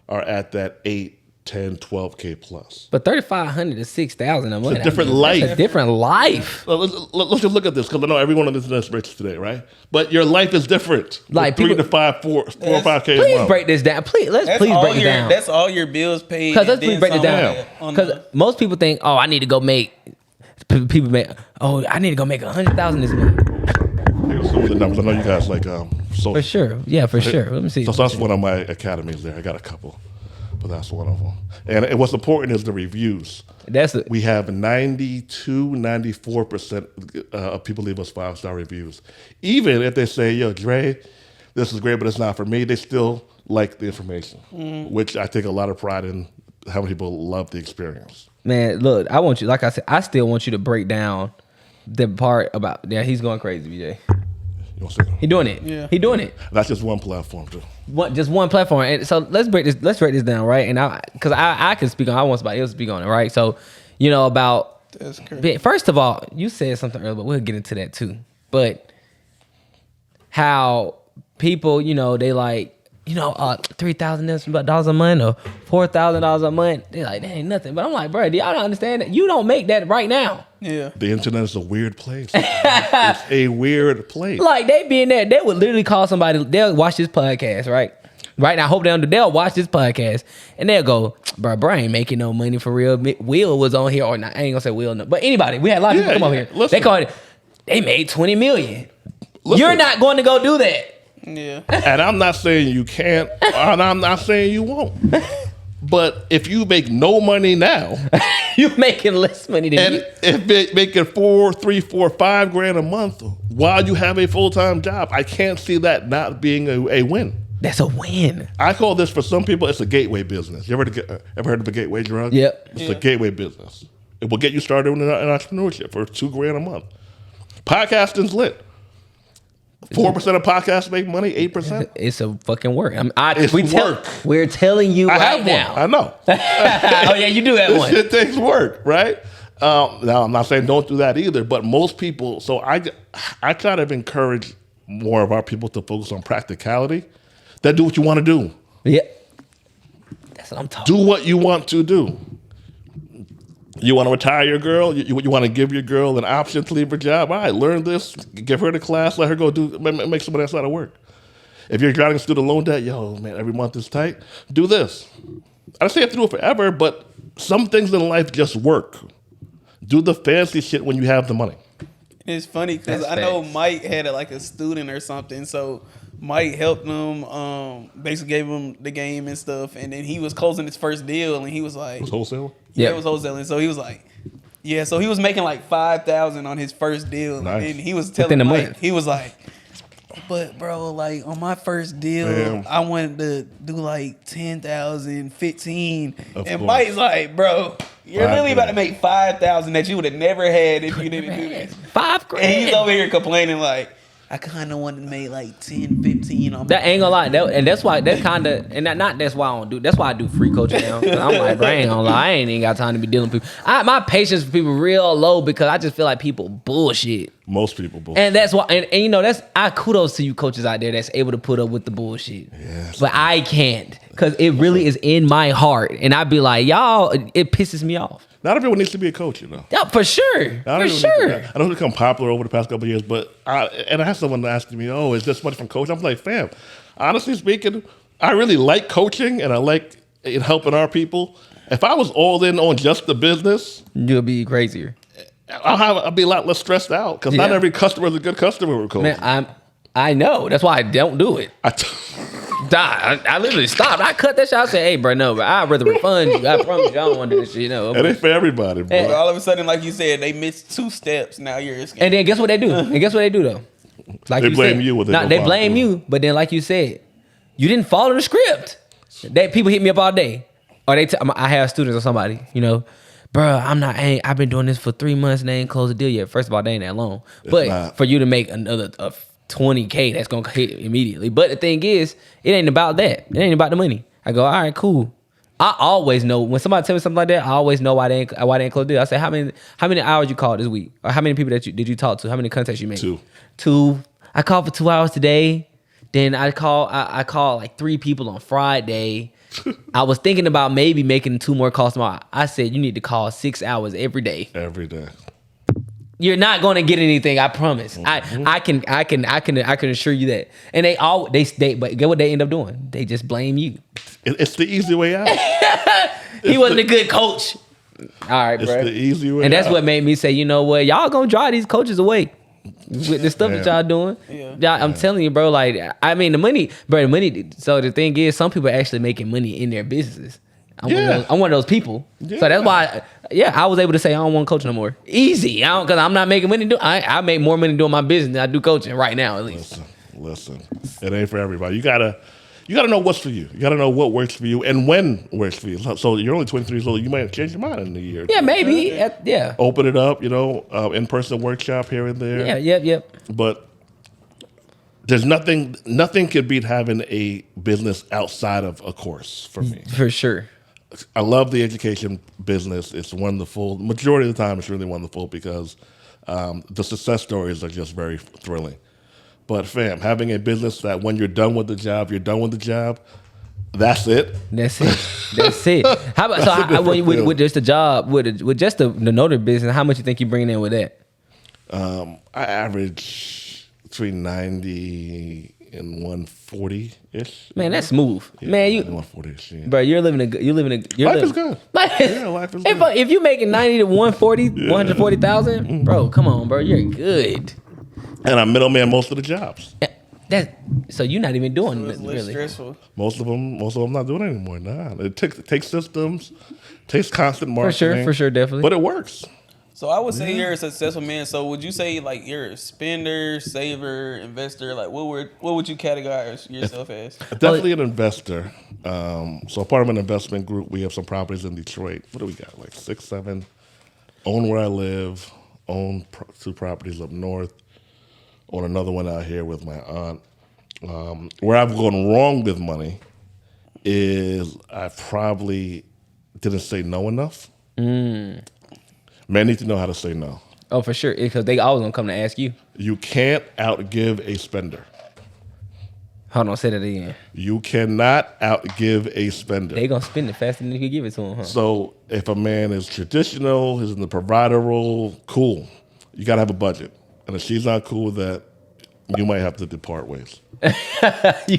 are at that 8, 10, 12K plus. But 3,500 to 6,000 a month. It's a different life. That's a different life. Let's just look at this, because I know everyone on this is rich today, right? But your life is different. Like 3 to 5, 4 or 5K a Please month. break this down. Please break it down. That's all your bills paid. Because let's please break it down. Because most people think, oh, I need to go make. People make. Oh, I need to go make 100,000 this month. Here's some of the numbers. I know you guys like social. For sure. Yeah, for sure. Let me see. So that's one of my academies there. I got a couple, but that's one of them. And what's important is the reviews. We have 92, 94% of people leave us 5-star reviews. Even if they say, "Yo, Dre, this is great, but it's not for me," they still like the information, which I take a lot of pride in. How many people love the experience? Man, look, I want you, like I said, I still want you to break down the part about, yeah, he's going crazy, BJ. He doing it. Yeah. He doing it. That's just one platform too. Just one platform. And so let's break this down, right? And because I can speak on, I want somebody else to speak on it, right? So, about, first of all, you said something earlier, but we'll get into that too. But how people, they like, $3,000 a month or $4,000 a month. They're like, that ain't nothing. But I'm like, bro, do y'all don't understand that? You don't make that right now. Yeah. The internet is a weird place. It's a weird place. Like, they be in there, they would literally call somebody, they'll watch this podcast, right? Right now, I hope they'll watch this podcast and they'll go, bro, I ain't making no money for real. Will was on here, or not. I ain't gonna say Will, no. But anybody, we had a lot of people come over here. Listen. They made $20 million. You're not going to go do that. Yeah. And I'm not saying you can't, and I'm not saying you won't. But if you make no money now, You're making less money than and you. if it making $5,000 a month while you have a full-time job, I can't see that not being a win. That's a win. I call this, for some people, it's a gateway business. You ever heard of a gateway drug? Yep. It's a gateway business. It will get you started in entrepreneurship for $2,000 a month. Podcasting's lit. 4% of podcasts make money, 8%. It's a fucking work. It's work. We're telling you I right have now. one. I know. Oh yeah, you do have This one. shit takes work, right? Now, I'm not saying don't do that either, but most people, so I try to encourage more of our people to focus on practicality. That do what you want to do. Yeah. That's what I'm talking. Do what you want to do. You want to retire your girl? You want to give your girl an option to leave her job? All right, learn this, give her the class, let her go make somebody else out of work. If you're drowning student loan debt, yo, man, every month is tight, do this. I don't say you have to do it forever, but some things in life just work. Do the fancy shit when you have the money. It's funny because That's I know facts. Mike had a student or something, so Mike helped him, basically gave him the game and stuff, and then he was closing his first deal, and he was like, It was wholesale. yeah, Yeah. it was wholesaling. So he was like, yeah, so he was making like $5,000 on his first deal, Nice. and he was Within telling a Mike, month. he was like, but bro, like on my first deal, Damn. I wanted to do like 10,000, 15, Of and course. Mike's like, bro, you're Right, literally about to yeah. make 5,000 that you would have never had if you didn't do this. $5,000. And he's over here complaining like, I kind of wanted to make like 10, 15 on That ain't gonna lie, and that's why that's kind of, and not that's why I don't do. That's why I do free coaching now. 'Cause I'm like, bro, I ain't gonna lie, I ain't even got time to be dealing with people. My patience for people real low because I just feel like people bullshit, Most people bullshit. and that's why. And you know, I kudos to you coaches out there that's able to put up with the bullshit. Yes. But I can't because it really is in my heart, and I'd be like, y'all, it pisses me off. Not everyone needs to be a coach, you know. Yeah, for sure, for sure. I know it's become popular over the past couple of years, but I had someone asking me, "Oh, is this much from coaching?" I'm like, "Fam, honestly speaking, I really like coaching and I like it helping our people. If I was all in on just the business, You'll be crazier, I'll be a lot less stressed out because not Yeah. every customer is a good customer with coaching." man. I know. That's why I don't do it. I literally stopped. I cut that shit. I said, "Hey, bro, no, but I'd rather refund you. I promise you, I don't want to do this shit." You know. It ain't for everybody, bro. But all of a sudden, like you said, they missed 2 steps. Now you're a scam. And then guess what they do? And guess what they do though? Like They blame said, you when they Nah, go they wrong. blame you. But then, like you said, you didn't follow the script. That people hit me up all day, or I have students or somebody. You know, bro, I've been doing this for 3 months and they ain't closed a deal yet. First of all, they ain't that long. But not. for you to make another $20K, that's gonna hit immediately. But the thing is, it ain't about that. It ain't about the money. I go, all right, cool. I always know when somebody tell me something like that. I always know why they ain't close the deal. I say, how many hours you called this week, or how many people did you talk to? How many contacts you made? 2. I called for 2 hours today. Then I called like 3 people on Friday. I was thinking about maybe making 2 more calls tomorrow. I said you need to call 6 hours every day. Every day. You're not going to get anything. I promise. I can assure you that. And but get what they end up doing? They just blame you. It's the easy way out. He wasn't a good coach. All right, It's bro. the easy way And that's out. what made me say, you know what? Y'all gonna drive these coaches away with the stuff that y'all doing. Yeah. I'm telling you, bro. Like, I mean, the money. So the thing is, some people are actually making money in their businesses. I'm one of those people. Yeah. So that's why, I was able to say I don't want to coach no more. Easy. Because I'm not making money. I make more money doing my business than I do coaching right now, at least. Listen. It ain't for everybody. You gotta know what's for you. You gotta know what works for you and when works for you. So you're only 23 years old. You might change your mind in a year. Yeah, maybe. Yeah. Open it up. In-person workshop here and there. Yeah. Yep. But there's nothing could beat having a business outside of a course for me. For sure. I love the education business. It's wonderful. Majority of the time, it's really wonderful because the success stories are just very thrilling. But fam, having a business that when you're done with the job, you're done with the job. That's it. That's it. How about with just the job, with just the notary business? How much you think you bringing in with that? I average between 90 and 140 ish. Man, that's smooth. Yeah, Man, 140 ish. Yeah. bro, you're living a good. Life is good. Life is good. If you making 90 to 140, 140,000, bro, come on, bro, you're good. And I middleman most of the jobs. So you're not even doing It's it less really. stressful. Most of them not doing it anymore. Nah, it takes systems, takes constant marketing. For sure, definitely. But it works. So I would say you're a successful man. So would you say like you're a spender, saver, investor? Like what would you categorize yourself as? Definitely an investor. So part of an investment group, we have some properties in Detroit. What do we got? Like 6, 7. Own where I live. Own 2 properties up north. Own another one out here with my aunt. Where I've gone wrong with money is I probably didn't say no enough. Men need to know how to say no. Oh, for sure, because they always gonna come to ask you. You can't outgive a spender. Hold on, say that again. You cannot outgive a spender. They gonna spend it faster than you can give it to them, huh? So if a man is traditional, is in the provider role, cool. You gotta have a budget. And if she's not cool with that, you might have to depart ways. you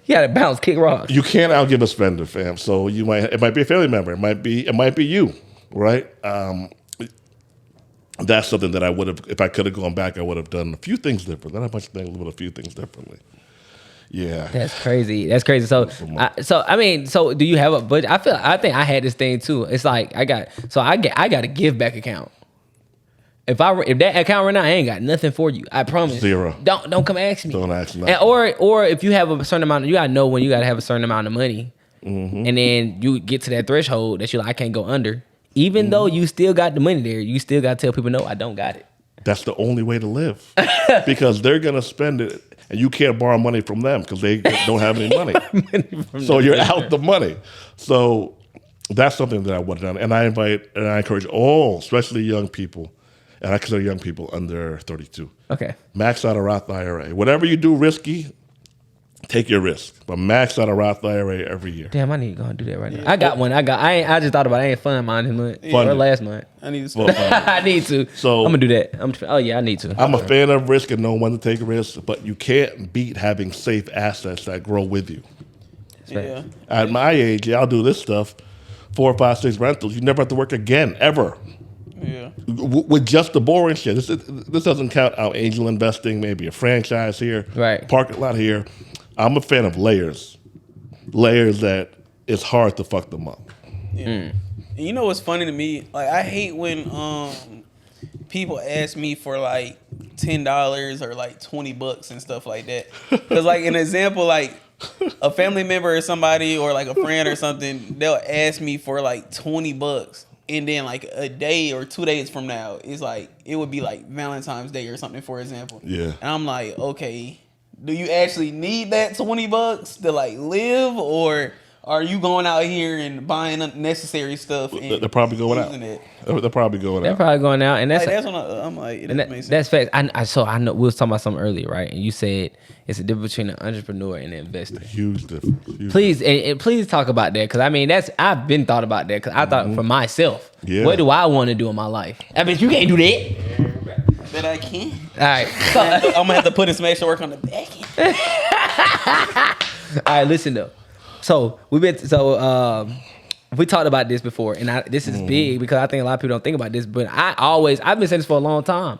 gotta bounce, kick rocks. You can't outgive a spender, fam. So it might be a family member. It might be you, right? That's something that I would have, if I could have gone back, I would have done a few things different. Not a bunch of things, but a few things differently. Yeah. That's crazy. So do you have a budget? I think I had this thing too. It's like I got a give back account. If that account right now, I ain't got nothing for you. I promise. 0. Don't come ask me. Don't ask nothing. Or if you have a certain amount, you gotta know when you gotta have a certain amount of money, and then you get to that threshold that you're like, I can't go under. Even though you still got the money there, you still gotta tell people, no, I don't got it. That's the only way to live, because they're gonna spend it, and you can't borrow money from them because they don't have any money. So you're out the money. So that's something that I would have done, and I encourage all, especially young people. And I consider young people under 32. Okay. Max out a Roth IRA. Whatever you do risky, take your risk. But max out a Roth IRA every year. Damn, I need to go and do that right now. I got one. I just thought about it. I ain't fund mine this month. Or last month. I need to Well, I need to. So I'm gonna do that. I need to. I'm a fan of risk and know when to take risks, but you can't beat having safe assets that grow with you. Yeah. At my age, I'll do this stuff, 4, 5, 6 rentals. You never have to work again, ever. Yeah. With just the boring shit. This doesn't count out angel investing, maybe a franchise here, Right. parking lot here. I'm a fan of layers that it's hard to fuck them up. Yeah. And you know what's funny to me? Like I hate when people ask me for like $10 or like $20 and stuff like that. Because like an example, like a family member or somebody or like a friend or something, they'll ask me for like $20. And then like a day or 2 days from now, it's like it would be like Valentine's Day or something, for example. Yeah. And I'm like, okay, do you actually need that $20 to like live, or are you going out here and buying unnecessary stuff? And They're probably going out. using it? They're probably going They're out. probably going out, and Like, that's when I'm like, it doesn't make sense. that's fact. I know we was talking about something earlier, right? And you said it's a difference between an entrepreneur and an investor. Huge difference. Huge Please, and please talk about that, because I mean I've been thought about that, because I thought for myself, Yeah. what do I want to do in my life? I mean, you can't do that. That I can. All right, I'm gonna have to put in some extra work on the back end. all right. Listen though, so we talked about this before, and this is big because I think a lot of people don't think about this, but I've been saying this for a long time.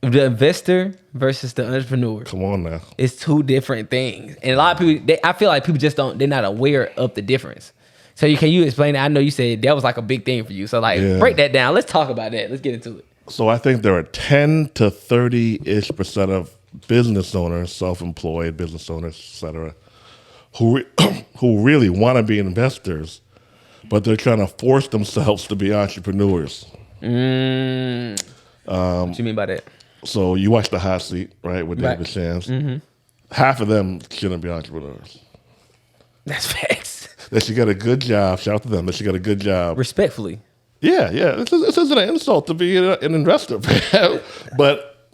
The investor versus the entrepreneur. Come on now. It's 2 different things, and a lot of people. I feel like people just they're not aware of the difference. So can you explain that? I know you said that was like a big thing for you. So like break that down. Let's talk about that. Let's get into it. So I think there are 10 to 30-ish% of business owners, self-employed business owners, et cetera, who really want to be investors, but they're trying to force themselves to be entrepreneurs. What you mean by that? So you watch The Hot Seat, right, with David Shams. Half of them shouldn't be entrepreneurs. That's facts. They should get a good job. Shout out to them. They should get a good job. Respectfully. Yeah. This isn't an insult to be an investor, but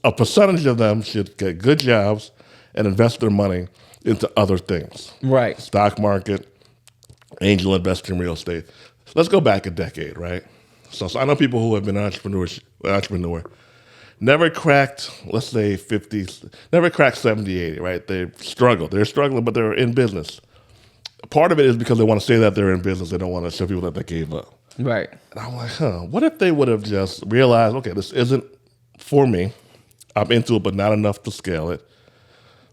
a percentage of them should get good jobs and invest their money into other things. Right. Stock market, angel investing, real estate. Let's go back a decade, right? So I know people who have been entrepreneur, never cracked, let's say 50s, never cracked 70, 80, right? They're struggling, but they're in business. Part of it is because they want to say that they're in business. They don't want to show people that they gave up. Right. And I'm like, what if they would have just realized, okay, this isn't for me. I'm into it, but not enough to scale it.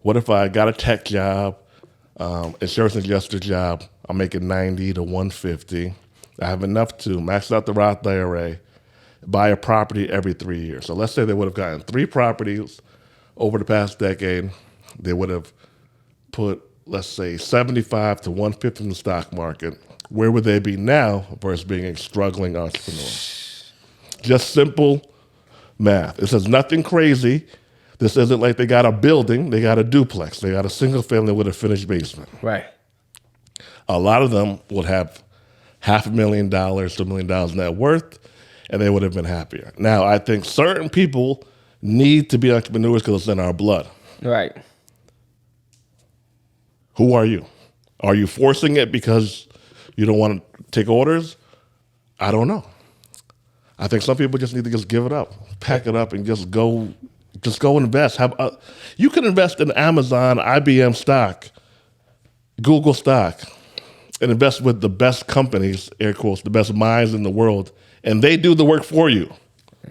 What if I got a tech job, insurance adjuster job, I'm making 90 to 150. I have enough to max out the Roth IRA, buy a property every 3 years. So let's say they would have gotten 3 properties over the past decade. They would have put, let's say, 75 to 150 in the stock market. Where would they be now versus being a struggling entrepreneur? Just simple math. It says nothing crazy. This isn't like they got a building. They got a duplex. They got a single family with a finished basement. Right. A lot of them would have $500,000 to $1 million net worth, and they would have been happier. Now, I think certain people need to be entrepreneurs because it's in our blood. Right. Who are you? Are you forcing it because you don't want to take orders? I don't know. I think some people just need to just give it up, pack it up, and just go invest. You can invest in Amazon, IBM stock, Google stock, and invest with the best companies, air quotes, the best minds in the world, and they do the work for you.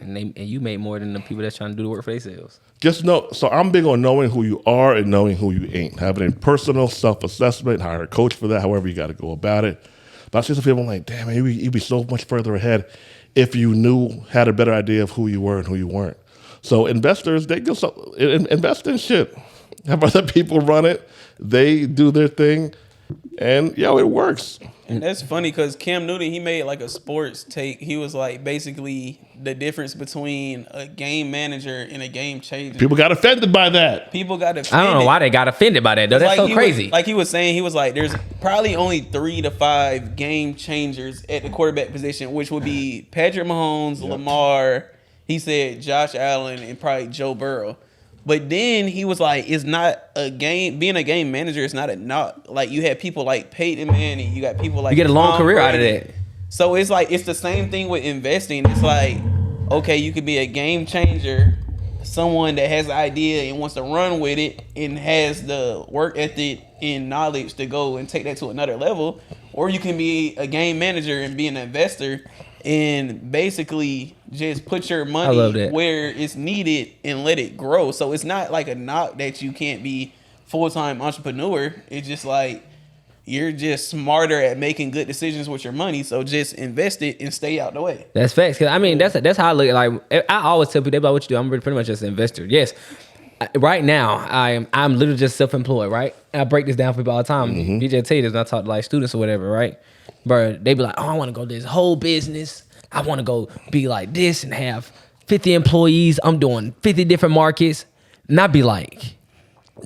And you make more than the people that's trying to do the work for themselves. Just know, so I'm big on knowing who you are and knowing who you ain't. Having a personal self-assessment, hire a coach for that, however you got to go about it. But I see some people like, damn, man, you'd be so much further ahead if you had a better idea of who you were and who you weren't. So investors, they invest in shit. Have other people run it. They do their thing. And, it works. And that's funny because Cam Newton, he made like a sports take. He was like basically the difference between a game manager and a game changer. People got offended by that. People got offended. I don't know why they got offended by that, though. That's so crazy. Like he was saying, he was like, there's probably only 3 to 5 game changers at the quarterback position, which would be Patrick Mahomes, Lamar, he said Josh Allen, and probably Joe Burrow. But then he was like, it's not a game. Being a game manager is not a knock. Like, you have people like Peyton Manning. You got people like you get a long Tom career Brady. out of that. So it's like, it's the same thing with investing. It's like, okay, you could be a game changer, someone that has an idea and wants to run with it and has the work ethic and knowledge to go and take that to another level. Or you can be a game manager and be an investor and basically just put your money where it's needed and let it grow. So it's not like a knock that you can't be full-time entrepreneur. It's just like you're just smarter at making good decisions with your money. So just invest it and stay out the way. That's facts. Cause I mean, that's how I look. Like, I always tell people, they be like, what you do? I'm pretty much just an investor. Yes. Right now, I'm literally just self-employed, right? And I break this down for people all the time. DJ tell you this, and I talk to like students or whatever, right? But they be like, oh, I want to go this whole business. I want to go be like this and have 50 employees. I'm doing 50 different markets. And I be like,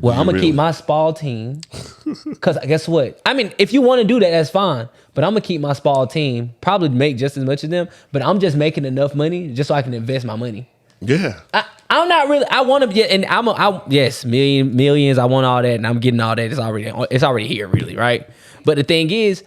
well, I'm going to keep my small team. Because guess what? I mean, if you want to do that, that's fine. But I'm going to keep my small team, probably make just as much as them. But I'm just making enough money just so I can invest my money. Yeah. I'm not really, I want to get, and yes, millions, I want all that, and I'm getting all that. It's already here, really, right? But the thing is,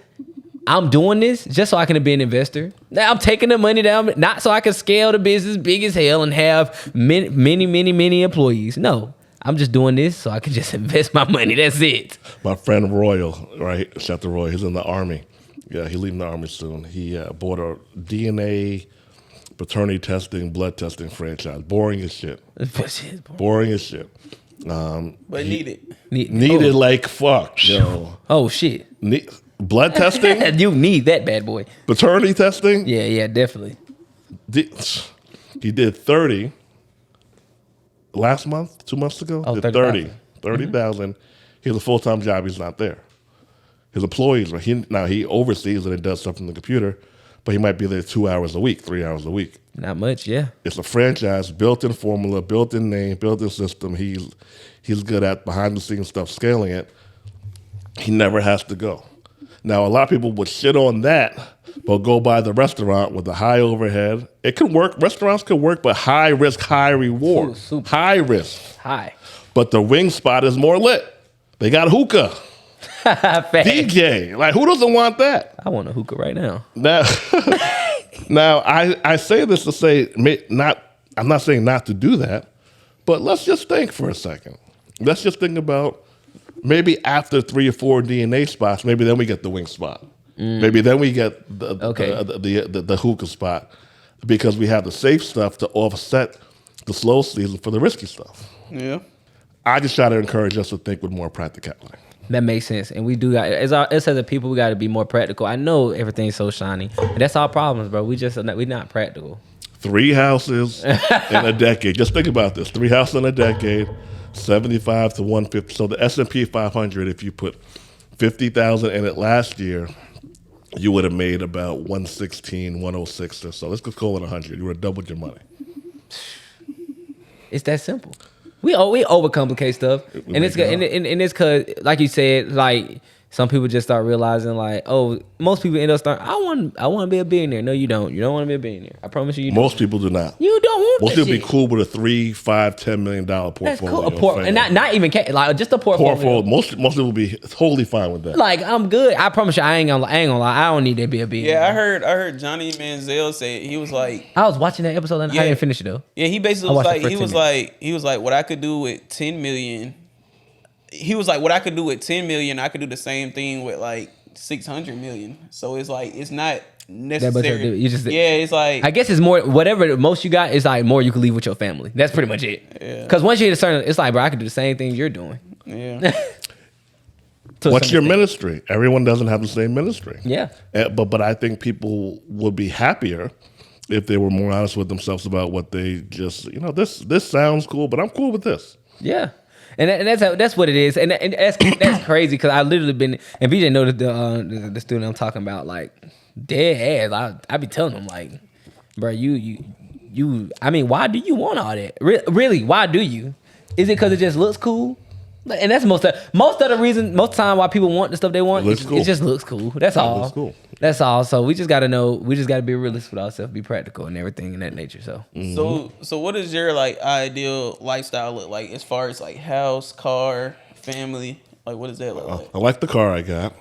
I'm doing this just so I can be an investor. Now I'm taking the money down, not so I can scale the business big as hell and have many employees. No, I'm just doing this so I can just invest my money. That's it. My friend Royal, right? Shout out to Roy. He's in the Army. Yeah, he's leaving the Army soon. He bought a DNA paternity testing, blood testing franchise. Boring as shit. Boring as shit. But needed. Needed like fuck, yo. Oh, shit. Blood testing? You need that bad boy. Paternity testing? Yeah, definitely. He did 30 last month, 2 months ago. Oh, did 30,000. He has a full-time job. He's not there. His employees, he oversees and it does stuff from the computer, but he might be there 2 hours a week, 3 hours a week. Not much, yeah. It's a franchise, built-in formula, built-in name, built-in system. He's good at behind-the-scenes stuff, scaling it. He never has to go. Now, a lot of people would shit on that, but go by the restaurant with the high overhead. It can work. Restaurants can work, but high risk, high reward. Super. High risk. High. But the wing spot is more lit. They got hookah. DJ. Like, who doesn't want that? I want a hookah right now. Now I say this to say, I'm not saying not to do that, but let's just think for a second. Let's just think about maybe after 3 or 4 DNA spots, maybe then we get the wing spot. Maybe then we get the hookah spot because we have the safe stuff to offset the slow season for the risky stuff. Yeah. I just try to encourage us to think with more practicality. That makes sense, and we do got as a people, we got to be more practical. I know everything's so shiny, and that's our problems, bro. We not practical. 3 houses in a decade. Just think about this: 3 houses in a decade, 75 to 150. So the S&P 500, if you put 50,000 in it last year, you would have made about 116, 106 or so. Let's just call it 100. You would have doubled your money. It's that simple. We overcomplicate stuff, and it's because, like you said, like some people just start realizing, like, oh, most people end up starting. I want to be a billionaire. No, you don't. You don't want to be a billionaire. I promise you. Most people do not. You don't want. Most people shit. be cool with a $3, $5, $10 million portfolio. That's cool. And not even like just a portfolio. Most people be totally fine with that. Like, I'm good. I promise you, I ain't gonna lie. I don't need to be a billionaire. Yeah, I heard Johnny Manziel say it. He was like, I was watching that episode and I didn't finish it though. Yeah, he basically was like, he was like, what I could do with 10 million. He was like, what I could do with 10 million, I could do the same thing with like 600 million. So it's like, it's not necessary. It's like, I guess it's more, whatever the most you got is like more you can leave with your family. That's pretty much it. Yeah. Because once you hit a certain, it's like, bro, I could do the same thing you're doing. Yeah. What's your ministry? Everyone doesn't have the same ministry. Yeah. But I think people would be happier if they were more honest with themselves about what they just, this sounds cool, but I'm cool with this. Yeah. And that's what it is, and that's crazy because I literally been, and BJ know that the student I'm talking about, like dead ass. I be telling him like, bro, you. I mean, why do you want all that? Really, why do you? Is it because it just looks cool? And that's most of the reason. Most of the time, why people want the stuff they want, it just looks cool. That's all. Looks cool. That's all. So we just gotta know. We just gotta be realistic with ourselves, be practical, and everything in that nature. So, so what does your like ideal lifestyle look like as far as like house, car, family? Like, what does that look like? I like the car I got.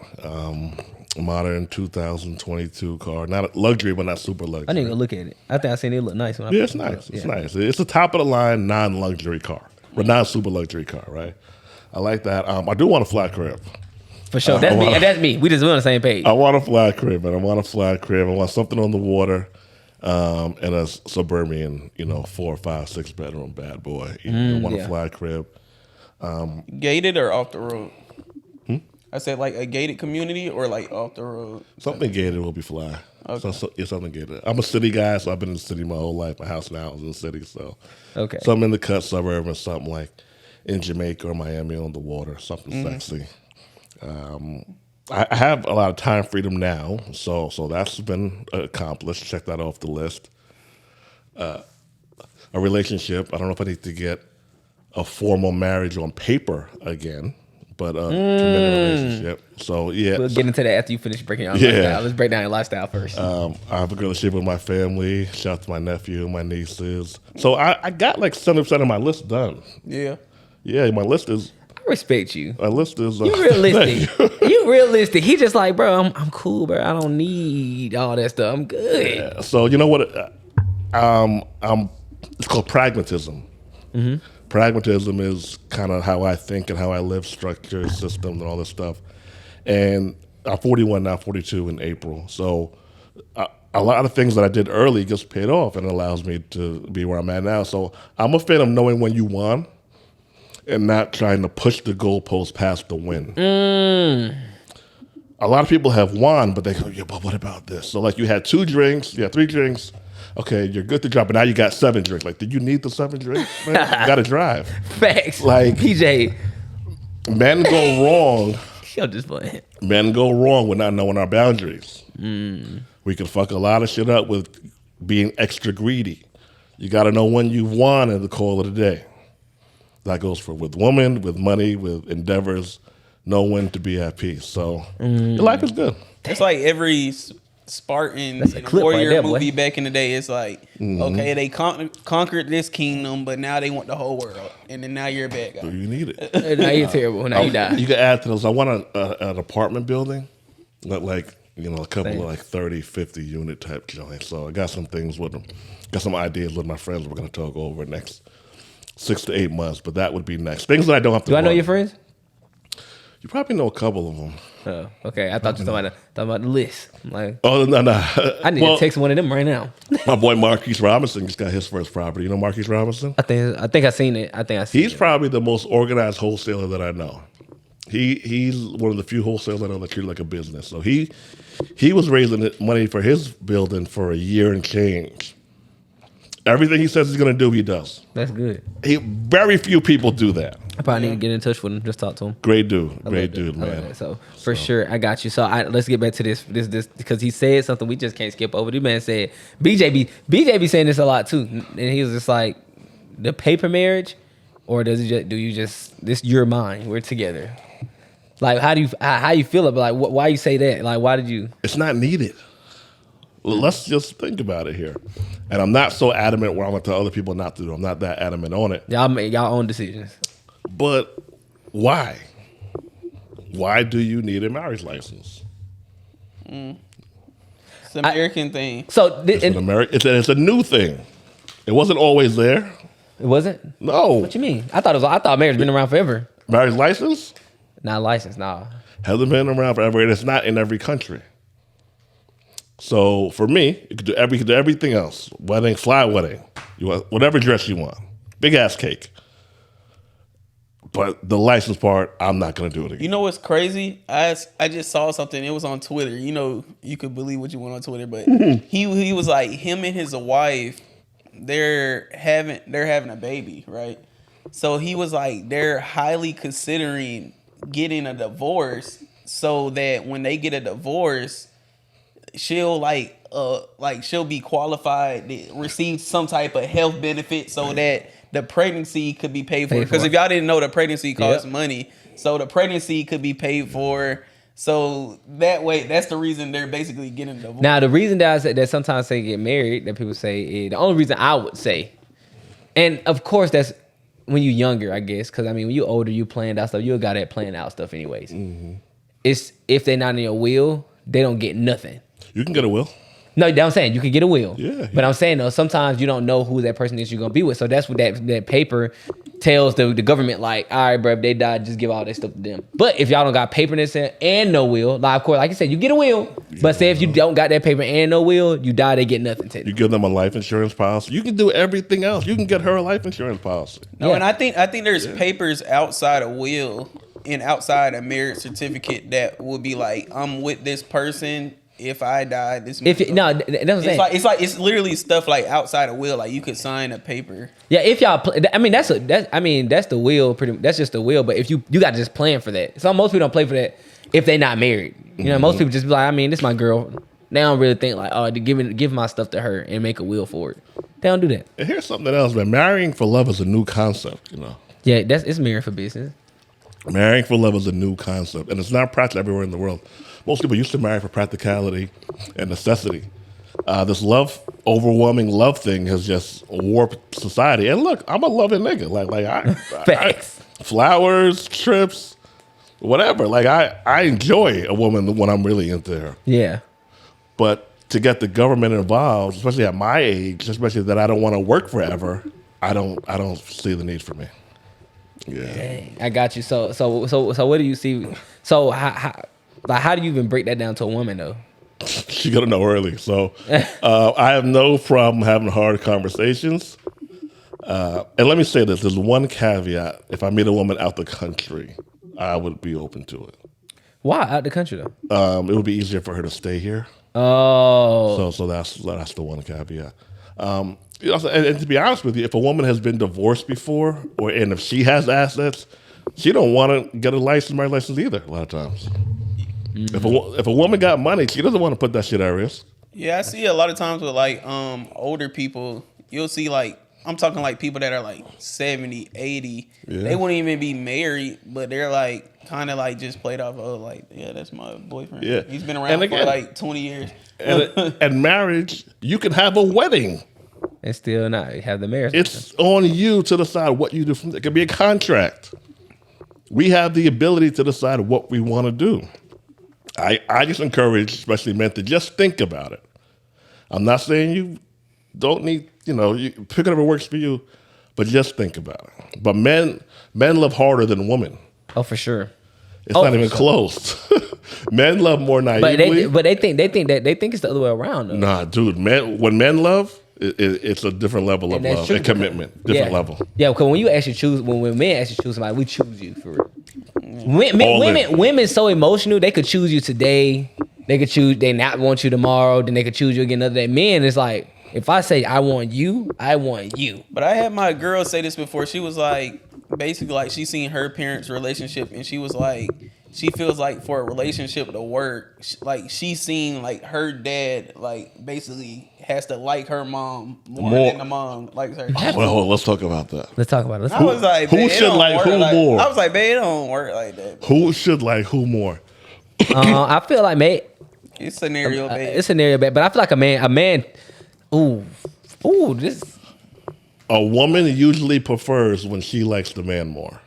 Modern 2022 car, not a luxury, but not super luxury. I need to go look at it. I think I seen it look nice. Yeah, it's nice. It's nice. It's a top of the line non-luxury car, but not a super luxury car, right? I like that. I do want a flat crib. For sure. That's me. We're on the same page. I want a flat crib, and I want something on the water, and a suburban, 4, 5, 6 bedroom bad boy. I want a flat crib. Gated or off the road? I said like a gated community or like off the road. Something gated will be fly. Okay. So something gated. I'm a city guy, so I've been in the city my whole life. My house now is in the city, so okay. Something in the cut suburb or something like in Jamaica or Miami on the water, something sexy. I have a lot of time freedom now, so that's been accomplished. Check that off the list. A relationship. I don't know if I need to get a formal marriage on paper again, but a committed relationship. So yeah, we'll get into that after you finish breaking down your lifestyle. Let's break down your lifestyle first. I have a good relationship with my family. Shout out to my nephew, my nieces. So I got like 70% of my list done. Yeah, my list is. I respect you. My list is. You realistic. You realistic. He just like, bro, I'm cool, bro. I don't need all that stuff. I'm good. Yeah. So you know what? It's called pragmatism. Mm-hmm. Pragmatism is kind of how I think and how I live, structure, systems, and all this stuff. And I'm 41 now, 42 in April. So a lot of things that I did early just paid off, and it allows me to be where I'm at now. So I'm a fan of knowing when you won and not trying to push the goalpost past the win. A lot of people have won, but they go, yeah, but what about this? So like you had 2 drinks, you had 3 drinks. Okay, you're good to drive, but now you got 7 drinks. Like, did you need the 7 drinks? Man, you got to drive. Facts. Like PJ. Men go wrong. I'm just playing. Men go wrong with not knowing our boundaries. We can fuck a lot of shit up with being extra greedy. You got to know when you've won and the call of the day. That goes with women, with money, with endeavors. Know when to be at peace. So your life is good. It's like every Spartan in a warrior movie back in the day. It's like, okay, they conquered this kingdom, but now they want the whole world. And then now you're a bad guy. You need it. Now you're terrible. Now you die. You can add to those. I want an apartment building, like a couple of like 30, 50 unit type joints. So I got some things with them. Got some ideas with my friends we're going to talk over next 6 to 8 months. But that would be next. Things that I don't have to. Do I know your friends? You probably know a couple of them. Oh, okay. I thought you were talking about the list. I'm like, Oh, no. I need to text one of them right now. My boy Marquise Robinson just got his first property. You know Marquise Robinson? I think I seen it. He's probably the most organized wholesaler that I know. He's one of the few wholesalers I know that treat it like a business. So he was raising money for his building for a year and change. Everything he says he's going to do, he does. That's good. Very few people do that. I probably need to get in touch with him. Just talk to him. Great dude, man. So for sure, I got you. So let's get back to this because he said something we just can't skip over. The man said BJ be saying this a lot too, and he was just like, the paper marriage, or do you just this your mind? We're together. Like how you feel about like why you say that? Like why did you? It's not needed. Let's just think about it here. And I'm not so adamant where I'm going to tell other people not to do. I'm not that adamant on it. Y'all make y'all own decisions. But why? Why do you need a marriage license? It's an American thing. So it's a new thing. It wasn't always there. It wasn't? No. What you mean? I thought marriage been around forever. Marriage license? Not licensed, nah. Hasn't been around forever, and it's not in every country. So for me, you could do everything else. Wedding, fly wedding. You want whatever dress you want. Big ass cake. But the license part, I'm not gonna do it again. You know what's crazy? I just saw something. It was on Twitter. You know, you could believe what you want on Twitter, but he was like, him and his wife, they're having a baby, right? So he was like, they're highly considering getting a divorce so that when they get a divorce, she'll she'll be qualified to receive some type of health benefit so that the pregnancy could be paid for. Because if y'all didn't know, the pregnancy costs money, so the pregnancy could be paid for. So that way, that's the reason they're basically getting divorced. Now, the reason that I said that sometimes they get married, that people say, the only reason I would say, and of course that's when you're younger, I guess, because I mean when you're older, you planned out stuff. You got that planned out stuff anyways. Mm-hmm. It's if they're not in your will, they don't get nothing. You can get a will. No, I'm saying you can get a will. Yeah. But I'm saying though, sometimes you don't know who that person is you're gonna be with. So that's what that paper tells the government, like, all right, bro, if they die, just give all that stuff to them. But if y'all don't got paper in there and no will, like of course, like you said, you get a will. But say if you don't got that paper and no will, you die, they get nothing to you give them a life insurance policy. You can do everything else. You can get her a life insurance policy. No, and I think there's papers outside of will and outside a marriage certificate that would be like, I'm with this person. If I die, this that's what I'm saying. It's literally stuff like outside of will. Like you could sign a paper. Yeah, if y'all, that's the will. That's just the will. But if you got to just plan for that. So most people don't play for that if they not married. You know, most people just be like, I mean, this is my girl. They don't really think like, oh, give my stuff to her and make a will for it. They don't do that. And here's something else, man. Marrying for love is a new concept. You know. Yeah, it's marrying for business. Marrying for love is a new concept, and it's not practiced everywhere in the world. Most people used to marry for practicality and necessity. This overwhelming love thing has just warped society. And look, I'm a loving nigga. Like flowers, trips, whatever. Like I enjoy a woman when I'm really into her. Yeah. But to get the government involved, especially at my age, especially that I don't want to work forever, I don't see the need for me. Yeah. Dang, I got you. So what do you see? So how do you even break that down to a woman though? She gotta know early. So I have no problem having hard conversations. And let me say this: there's one caveat. If I meet a woman out the country, I would be open to it. Why out the country though? It would be easier for her to stay here. Oh. So that's the one caveat. You know, and to be honest with you, if a woman has been divorced before, and if she has assets, she don't want to get a marriage license either. A lot of times, if a woman got money, she doesn't want to put that shit at risk. Yeah, I see a lot of times with like older people. You'll see like I'm talking like people that are like 70, 80. Yeah. They wouldn't even be married, but they're like kind of like just played off. Oh, like that's my boyfriend. Yeah, he's been around for like 20 years. And marriage, you can have a wedding. And still not have the marriage. It's on you to decide what you do. It could be a contract. We have the ability to decide what we want to do. I just encourage, especially men, to just think about it. I'm not saying you don't need, you pick whatever works for you, but just think about it. But men love harder than women. Oh, for sure. It's not even close. Men love more naively. But they think it's the other way around though. Nah, dude. When men love, it's a different level of love and commitment. Different level. Yeah, because when you actually choose, when men actually choose somebody, we choose you for real. Women so emotional. They could choose you today. They could choose. They not want you tomorrow. Then they could choose you again another day. Men is like, if I say I want you, I want you. But I had my girl say this before. She was like, basically, like she seen her parents' relationship, and she was like, she feels like for a relationship to work, like she seen like her dad, like basically has to like her mom more than the mom likes her. Well, let's talk about that. Let's talk about it. I was like, who should like who more? I was like, babe, it don't work like that. Who should like who more? I feel like It's scenario based. it's scenario based, but I feel like a man. Ooh, this. A woman usually prefers when she likes the man more.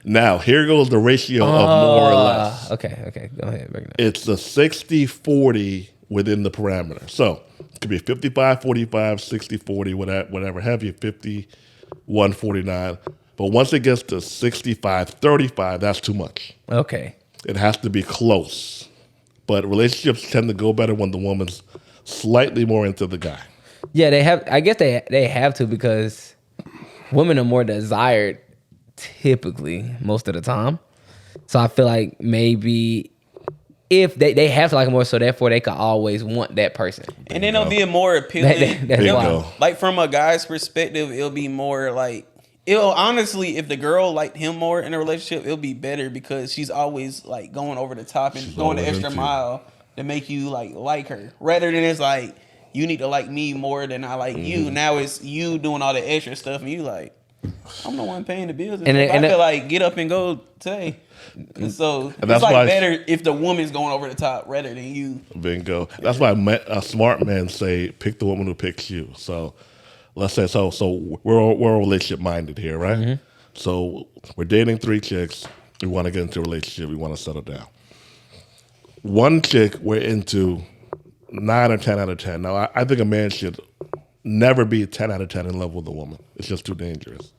Now, here goes the ratio of more or less. Okay, go ahead. Bring it up. It's a 60-40 within the parameter. So it could be 55-45, 60-40, whatever have you, 51-49. But once it gets to 65-35, that's too much. Okay. It has to be close. But relationships tend to go better when the woman's slightly more into the guy. Yeah, they have. I guess they have to because women are more desired typically most of the time. So I feel like maybe if they have to like more, so therefore they can always want that person. And then it'll be a more appealing. That's why. Like from a guy's perspective, it'll be more like it'll honestly, if the girl liked him more in a relationship, it'll be better because she's always like going over the top and going the extra mile to make you like her. Rather than it's like you need to like me more than I like you. Now it's you doing all the extra stuff and you like, I'm the one paying the bills. And I feel like get up and go today. And so and it's like better if the woman's going over the top rather than you. Bingo. That's why smart men say pick the woman who picks you. So let's say so we're relationship minded here, right? Mm-hmm. So we're dating 3 chicks. We want to get into a relationship. We want to settle down. One chick we're into 9 or 10 out of 10. Now I think a man should never be 10 out of 10 in love with a woman. It's just too dangerous.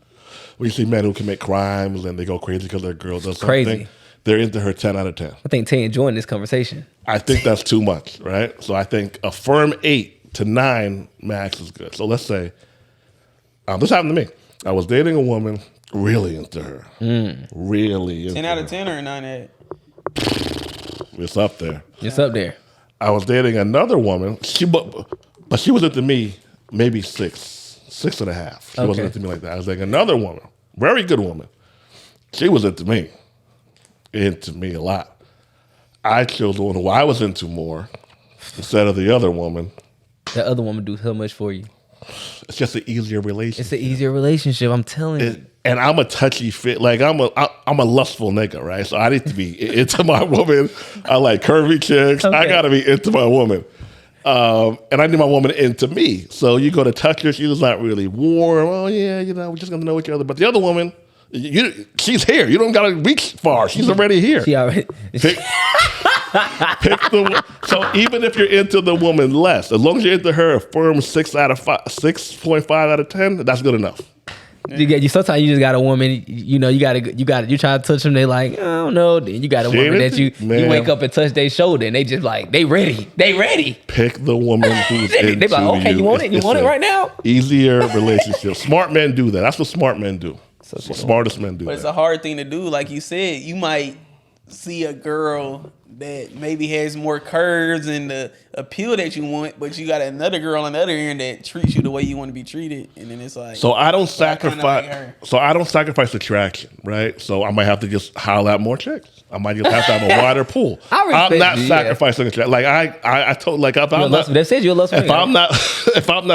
We see men who commit crimes and they go crazy because their girl does something. Crazy. They're into her 10 out of 10. I think Tay enjoying this conversation. I think that's too much, right? So I think a firm 8 to 9 max is good. So let's say, this happened to me. I was dating a woman, really into her. Really into 10 out of 10 or 9 out? It's up there. It's up there. I was dating another woman, but she was into me maybe 6.5. She wasn't into me like that. I was like another woman, very good woman. She was into me a lot. I chose the one who I was into more instead of the other woman. The other woman do so much for you. It's just an easier relationship. It's an easier relationship. I'm telling you. And I'm a touchy fit. Like I'm a lustful nigga, right? So I need to be into my woman. I like curvy chicks. Okay. I gotta be into my woman. And I need my woman into me. So you go to touch her, she's not really warm. Oh yeah, we're just gonna know each other. But the other woman, she's here. You don't gotta reach far. She's already here. She already. So even if you're into the woman less, as long as you're into her a firm 6.5 out of 10, that's good enough. You sometimes you just got a woman, you try to touch them, they like, I don't know. Then you got a woman that you wake up and touch their shoulder and they just like, they ready. Pick the woman who's into they like, okay, you want it? You want it right now? Easier relationship. Smart men do that. That's what smart men do. Smartest men do that. But it's a hard thing to do. Like you said, you might see a girl that maybe has more curves and the appeal that you want, but you got another girl on the other end that treats you the way you want to be treated, and then it's like. So I don't sacrifice. So I don't sacrifice attraction, right? So I might have to just holler at more chicks. I might just have to have a wider pool. I'm not sacrificing attraction. Like I told, like if I'm not, they said you're a lust. If I'm not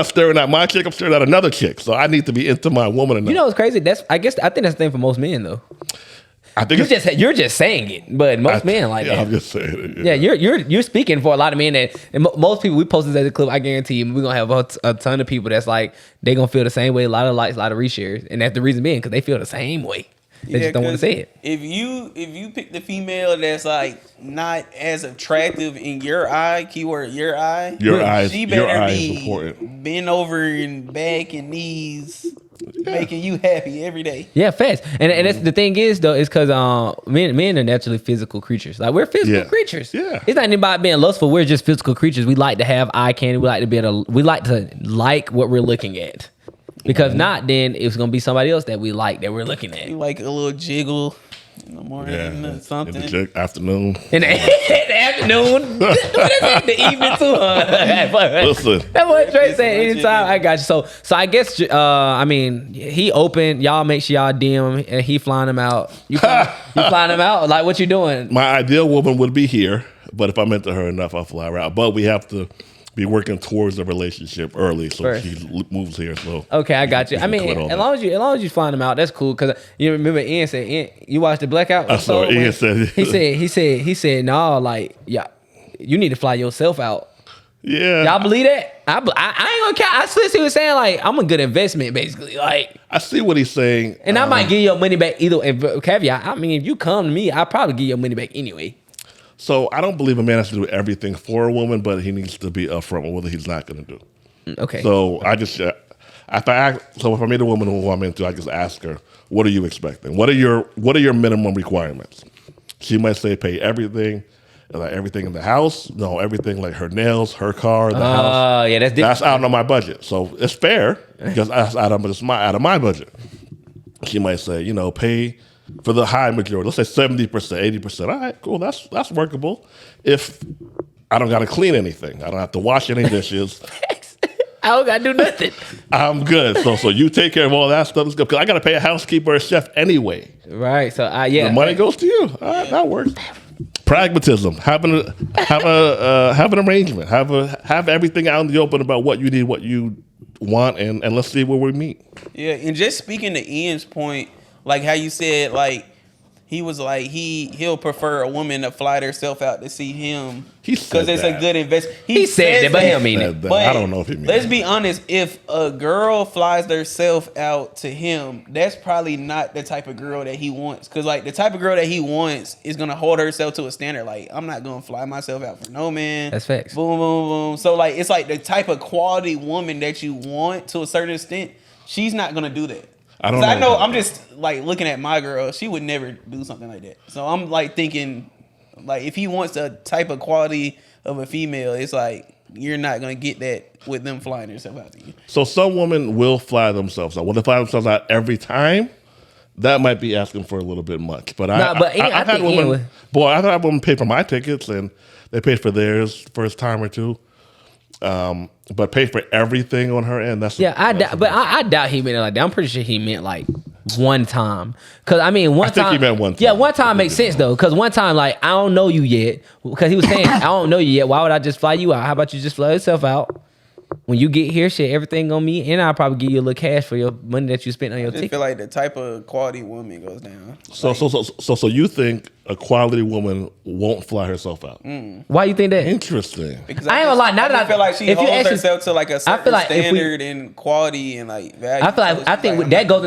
staring at my chick, I'm staring at another chick. So I need to be into my woman enough. You know what's crazy? I think that's the thing for most men though. I think you're just saying it, but most men like that. I'm just saying it. Yeah, you're speaking for a lot of men and most people. We post this as a clip. I guarantee you, we're gonna have a ton of people that's like they gonna feel the same way. A lot of likes, a lot of reshares, and that's the reason being because they feel the same way. They just don't want to say it. If you pick the female that's like not as attractive in your eye, keyword your eye, your eyes, she better your eye be is important. bend over and back and knees. making you happy every day. Yeah, fast. And that's, the thing is though, is because men are naturally physical creatures. Like we're physical creatures. Yeah. It's not even about being lustful. We're just physical creatures. We like to have eye candy. We like to be able to, we like to like what we're looking at. Because not, then it's gonna be somebody else that we like that we're looking at. You like a little jiggle in the morning or something. In the afternoon. In the afternoon, what is it? The evening too. Listen, That's what Trey said. Anytime, I got you. So I guess I mean, he open. Y'all make sure y'all DM him, and he flying him out. You flying him out? Like what you doing? my ideal woman would be here, but if I'm into her enough, I'll fly her out. But we have to be working towards the relationship early, so First. she moves here. So Okay, I got you. I mean, as long as you flying him out, that's cool. Cause you remember Ian said, you watched the Blackout. I saw Ian said he said, no, like yeah, you need to fly yourself out. Yeah, Y'all believe that? I ain't gonna count. I still see what he's saying. Like I'm a good investment, basically. Like, I see what he's saying, and I might give your money back either. Caveat. I mean, if you come to me, I'll probably give your money back anyway. So I don't believe a man has to do everything for a woman, but he needs to be upfront with what he's not going to do. Okay. So I just, if I meet a woman who I'm into, I just ask her, "What are you expecting? What are your minimum requirements?" She might say, "Pay everything, like everything in the house. No, everything like her nails, her car, the house. Oh yeah, that's different. That's out of my budget. So it's fair because that's out of my budget." She might say, pay for the high majority. Let's say 70%, 80%. All right, cool. That's workable. If I don't got to clean anything, I don't have to wash any dishes. I don't gotta do nothing. I'm good. So you take care of all that stuff. Let's go. Because I got to pay a housekeeper or a chef anyway. Right. So yeah, The money goes to you. All right, that works. Pragmatism. Have an arrangement. Have everything out in the open about what you need, what you want, and let's see where we meet. Yeah, and just speaking to Ian's point, like how you said, like he was like he'll prefer a woman to fly herself out to see him because it's a good investment. He said that, but he don't mean it. But But I don't know if he means let's it. be honest. If a girl flies herself out to him, that's probably not the type of girl that he wants. Because like the type of girl that he wants is gonna hold herself to a standard. Like I'm not gonna fly myself out for no man. That's facts. Boom, boom, boom. So like it's like the type of quality woman that you want to a certain extent. She's not gonna do that. I don't I know know. about I'm just like looking at my girl. She would never do something like that. So I'm like thinking, like if he wants a type of quality of a female, it's like you're not gonna get that with them flying themselves out to you. So some women will fly themselves out. Will they fly themselves out every time? That might be asking for a little bit much. But I've had women. I've had women pay for my tickets and they paid for theirs first time or two. But pay for everything on her end. I doubt he meant it like that. I'm pretty sure he meant like one time. Cause I mean, I think he meant one time. Yeah, one time makes sense though. Cause one time, like I don't know you yet. Cause he was saying I don't know you yet. Why would I just fly you out? How about you just fly yourself out? When you get here, shit, everything on me, and I'll probably give you a little cash for your money that you spent on your I just ticket. feel like the type of quality woman goes down. So you think a quality woman won't fly herself out? Why you think that? Interesting. Because I ain't gonna lie. Now that I feel like she if you holds actually- herself to like a certain like if we- standard and quality and like value. I think that goes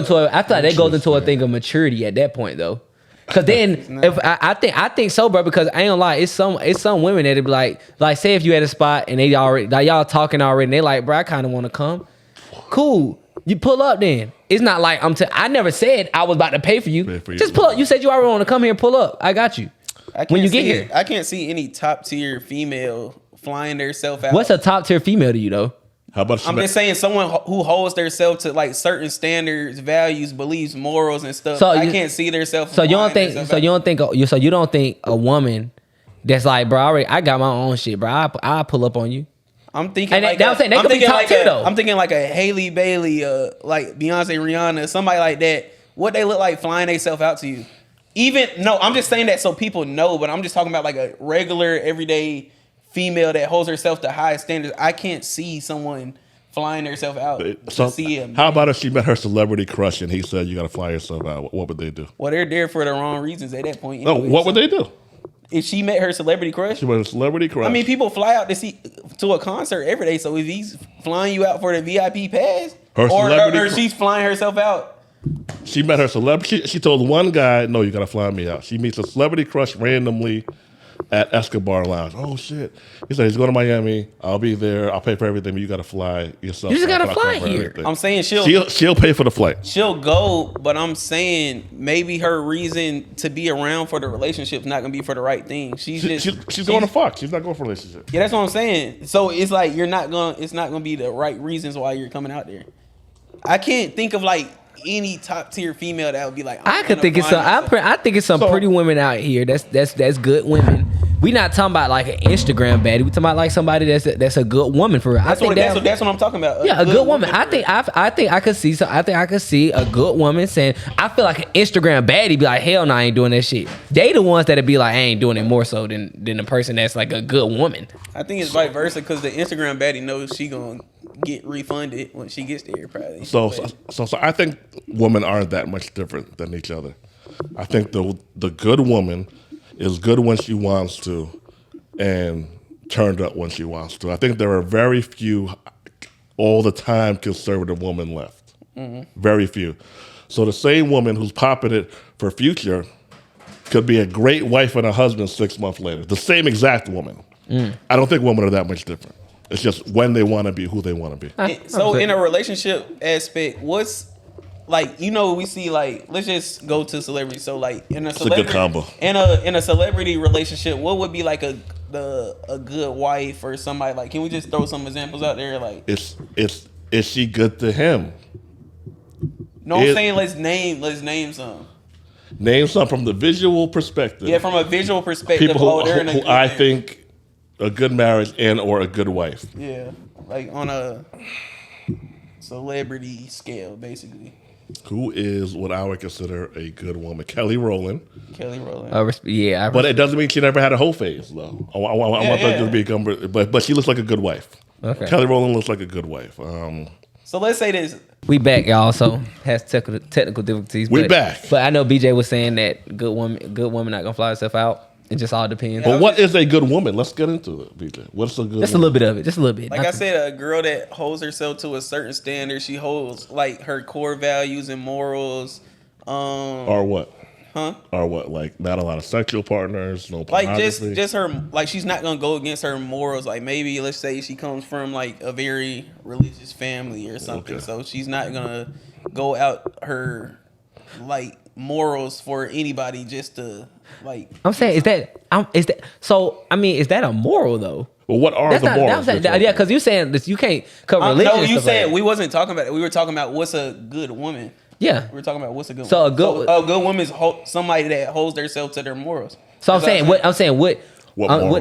into a thing of maturity at that point though. Cause then if I think so, bro. Because I ain't gonna lie, it's some women that be like say if you at a spot and they already like y'all talking already, and they like, bro, I kind of want to come. Cool, you pull up then. It's not like I never said I was about to pay for you. Just pull up. You said you already want to come here. Pull up. I got you. When you get here, I can't see any top tier female flying herself out. what's a top tier female to you though? How about I'm just saying someone who holds themselves to like certain standards, values, beliefs, morals, and stuff. So I can't see themselves. So you don't think a woman that's like, bro, I got my own shit, bro. I pull up on you. I'm thinking And like they could be top tier though. I'm thinking like a Hailey Bailey, like Beyonce, Rihanna, somebody like that. What they look like flying themselves out to you. I'm just saying that so people know, but I'm just talking about like a regular, everyday female that holds herself to high standards. I can't see someone flying herself out to see him. How about if she met her celebrity crush and he said you got to fly yourself out? What would they do? Well, they're there for the wrong reasons at that point. No, Anyway. what would they do? If she met her celebrity crush? She met a celebrity crush. I mean, people fly out to a concert every day. So if he's flying you out for the VIP pass, or she's flying herself out. She met her celebrity. She told one guy, "No, you got to fly me out." She meets a celebrity crush randomly at Escobar Lounge. Oh shit! He said he's going to Miami. I'll be there. I'll pay for everything, but you got to fly yourself. You just so gotta I fly cover here. everything. I'm saying she'll pay for the flight. she'll go, but I'm saying maybe her reason to be around for the relationship's not gonna be for the right thing. She's going to fuck. She's not going for a relationship. Yeah, that's what I'm saying. So it's like it's not gonna be the right reasons why you're coming out there. I can't think of like any top tier female that would be like. I could think it's some. I think it's some pretty women out here. That's good women. We not talking about like an Instagram baddie. We talking about like somebody that's a good woman for real. That's what I'm talking about. Yeah, a good woman. I think I could see. So I think I could see a good woman saying, I feel like an Instagram baddie be like, hell no, I ain't doing that shit. They the ones that'd be like, I ain't doing it more so than the person that's like a good woman. I think it's vice versa because the Instagram baddie knows she gonna get refunded when she gets there probably. So I think women aren't that much different than each other. I think the good woman is good when she wants to and turned up when she wants to. I think there are very few all the time conservative women left. Mm-hmm. Very few. So the same woman who's popping it for Future could be a great wife and a husband 6 months later. The same exact woman. I don't think women are that much different. It's just when they want to be, who they want to be. So in a relationship aspect, what's like, we see like, let's just go to celebrity. So like in a celebrity, it's a good combo. In a celebrity relationship, what would be like a good wife or somebody like? Can we just throw some examples out there? Like, is she good to him? No, I'm saying let's name some. Name some from the visual perspective. Yeah, from a visual perspective. People who I think a good marriage and or a good wife. Yeah, like on a celebrity scale, basically. Who is what I would consider a good woman? Kelly Rowland. But it doesn't mean she never had a whole phase, though. I want her to become, but she looks like a good wife. Okay. Kelly Rowland looks like a good wife. So let's say this. We back, y'all. So has technical difficulties. We back. But I know BJ was saying that good woman not gonna fly herself out. It just all depends. But what is a good woman? Let's get into it, BJ. What's a good? Just a little bit of it. Just a little bit. Like I said, a girl that holds herself to a certain standard. She holds like her core values and morals. Or what? Huh? Or what? Like not a lot of sexual partners. No pornography. Like just her. Like she's not gonna go against her morals. Like maybe let's say she comes from like a very religious family or something. Okay. So she's not gonna go out her like morals for anybody just to like. I'm saying is that so? I mean, is that a moral though? Well, what are the morals? Yeah, because you're saying this, you can't cover religion. No, you said we wasn't talking about it. We were talking about what's a good woman. Yeah, we were talking about what's a good. So woman. A good woman is somebody that holds themselves to their morals. So I'm saying would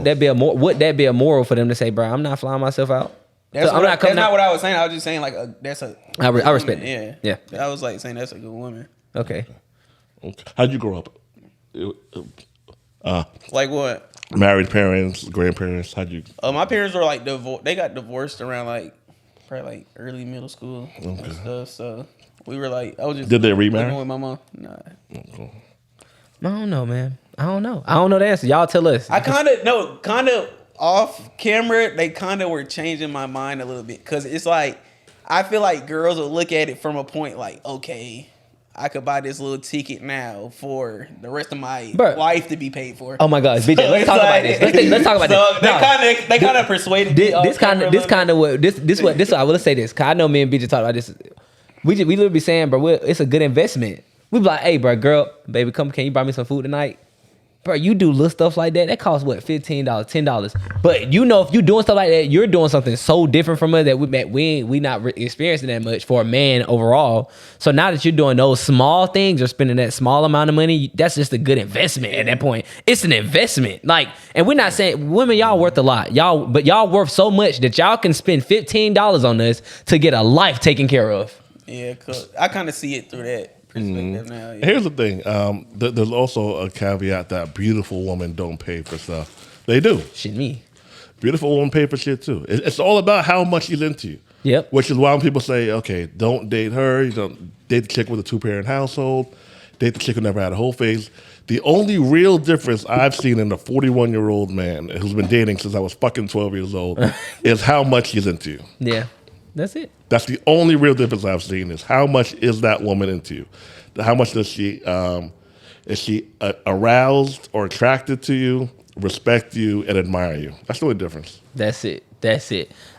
that be a moral for them to say, bro, I'm not flying myself out? That's not what I was saying. I was just saying like I respect it. Yeah. I was like saying that's a good woman. Okay. How'd you grow up? Like what? Married parents, grandparents. How'd you? My parents were like divorced. They got divorced around like probably like early middle school and stuff. So we were like, I was just. Did they remarry? With my mom. Nah. Okay. I don't know, man. I don't know the answer. Y'all tell us. I kind of off camera. They kind of were changing my mind a little bit because it's like I feel like girls will look at it from a point like, okay, I could buy this little ticket now for the rest of my life to be paid for. Oh my God, BJ, let's talk about this. Let's talk about this. They kind of persuaded me. Let's say this. Cause I know me and BJ talked about this. We literally be saying, bro, it's a good investment. We be like, hey, bro, girl, baby, can you buy me some food tonight? Bro, you do little stuff like that. That costs what, $15, $10. But if you doing stuff like that, you're doing something so different from us that we not experiencing that much for a man overall. So now that you're doing those small things or spending that small amount of money, that's just a good investment at that point. It's an investment. Like, and we're not saying women, y'all worth a lot. But y'all worth so much that y'all can spend $15 on us to get a life taken care of. Yeah, cause I kind of see it through that. Now, yeah. Here's the thing. There's also a caveat that beautiful women don't pay for stuff. They do. Shit, me. Beautiful women pay for shit too. It's all about how much she's into you. Yep. Which is why when people say, okay, don't date her. You don't date the chick with a 2-parent household. Date the chick who never had a whole phase. The only real difference I've seen in a 41-year-old man who's been dating since I was fucking 12 years old is how much he's into you. Yeah. That's it. That's the only real difference I've seen is how much is that woman into you? How much does she is she aroused or attracted to you, respect you, and admire you. That's the only difference. That's it.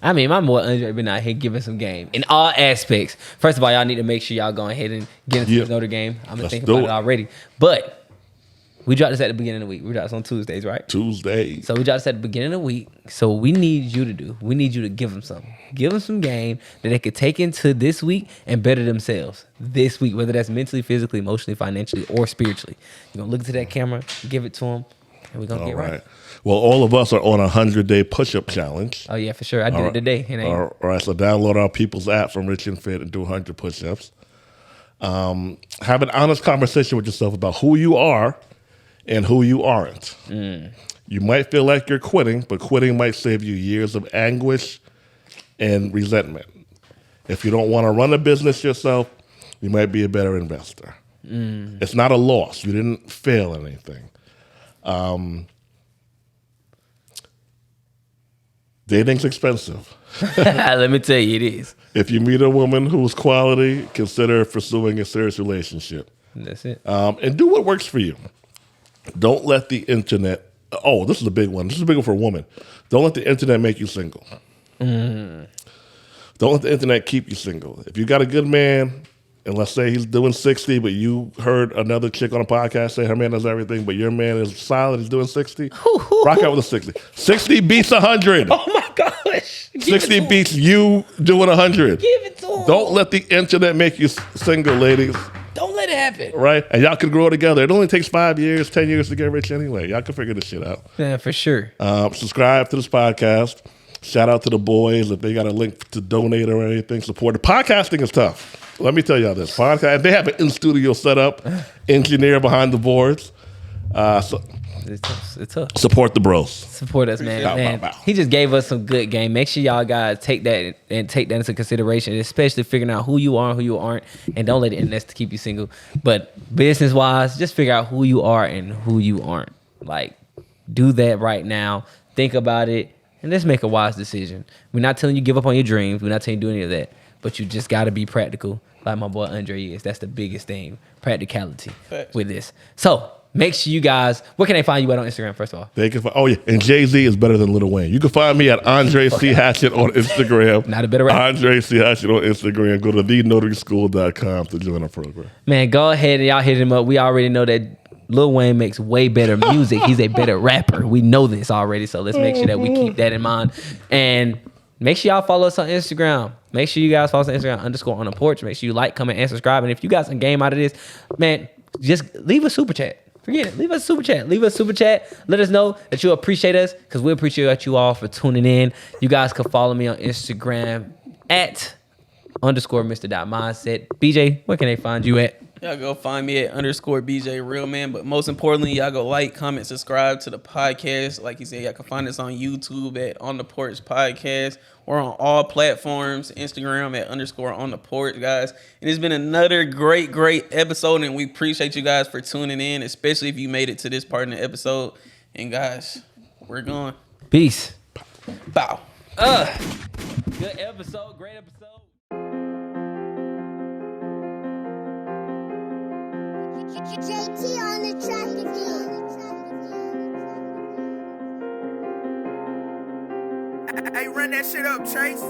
I mean, my boy Andre been out here giving some game in all aspects. First of all, y'all need to make sure y'all go ahead and get into this Notre game. I'm gonna think about it already. But we dropped this at the beginning of the week. We dropped this on Tuesdays, right? Tuesdays. So we dropped this at the beginning of the week. So we need you to give them something. Give them some game that they could take into this week and better themselves this week, whether that's mentally, physically, emotionally, financially, or spiritually. You're gonna look into that camera, give it to them, and we're gonna get right. Well, all of us are on a 100-day push-up challenge. Oh yeah, for sure. I did it today. All right, so download our People's app from Rich and Fit and do 100 push-ups. Have an honest conversation with yourself about who you are and who you aren't. You might feel like you're quitting, but quitting might save you years of anguish and resentment. If you don't want to run a business yourself, you might be a better investor. It's not a loss. You didn't fail at anything. Dating's expensive. Let me tell you, it is. If you meet a woman who's quality, consider pursuing a serious relationship. That's it. And do what works for you. Don't let the internet. Oh, this is a big one. This is a big one for a woman. Don't let the internet make you single. Don't let the internet keep you single. If you got a good man, and let's say he's doing 60, but you heard another chick on a podcast say her man does everything, but your man is solid, he's doing 60, rock out with a 60. 60 beats 100. Oh my gosh. 60 beats you doing 100. Give it to him. Don't let the internet make you single, ladies. Don't let it happen. Right? And y'all can grow together. It only takes 5 years, 10 years to get rich anyway. Y'all can figure this shit out. Yeah, for sure. Subscribe to this podcast. Shout out to the boys. If they got a link to donate or anything, support. The podcasting is tough. Let me tell y'all this. Podcast, they have an in-studio setup, engineer behind the boards. So It's tough. support the bros. Support us, man. He just gave us some good game. Make sure y'all guys take that into consideration, especially figuring out who you are and who you aren't, and don't let the internet keep you single. But business-wise, just figure out who you are and who you aren't. Like, do that right now. Think about it, and let's make a wise decision. We're not telling you give up on your dreams. We're not telling you do any of that. But you just got to be practical, like my boy Andre is. That's the biggest thing, practicality with this. So make sure you guys, where can they find you at on Instagram, first of all? They can find, and Jay-Z is better than Lil Wayne. You can find me at Andre C. Hatchett on Instagram. Not a better rapper. Andre C. Hatchett on Instagram. Go to thenotaryschool.com to join our program. Man, go ahead and y'all hit him up. We already know that Lil Wayne makes way better music. He's a better rapper. We know this already, so let's make sure that we keep that in mind. And make sure y'all follow us on Instagram. Make sure you guys follow us on Instagram _on-the-porch. Make sure you like, comment, and subscribe. And if you got some game out of this, man, just leave a super chat. Forget it. Leave us a super chat. Leave us a super chat. Let us know that you appreciate us, because we appreciate you all for tuning in. You guys can follow me on Instagram at _Mr.Mindset. BJ, where can they find you at? Y'all go find me at _BJ Real Man. But most importantly, y'all go like, comment, subscribe to the podcast. Like you said, y'all can find us on YouTube at On The Porch Podcast. We're on all platforms. Instagram at _on-the-porch, guys. And it's been another great episode, and we appreciate you guys for tuning in, especially if you made it to this part in the episode. And guys, we're going. Peace. Bow. Good episode. Great episode. JT on the track again. Hey, run that shit up, Chase.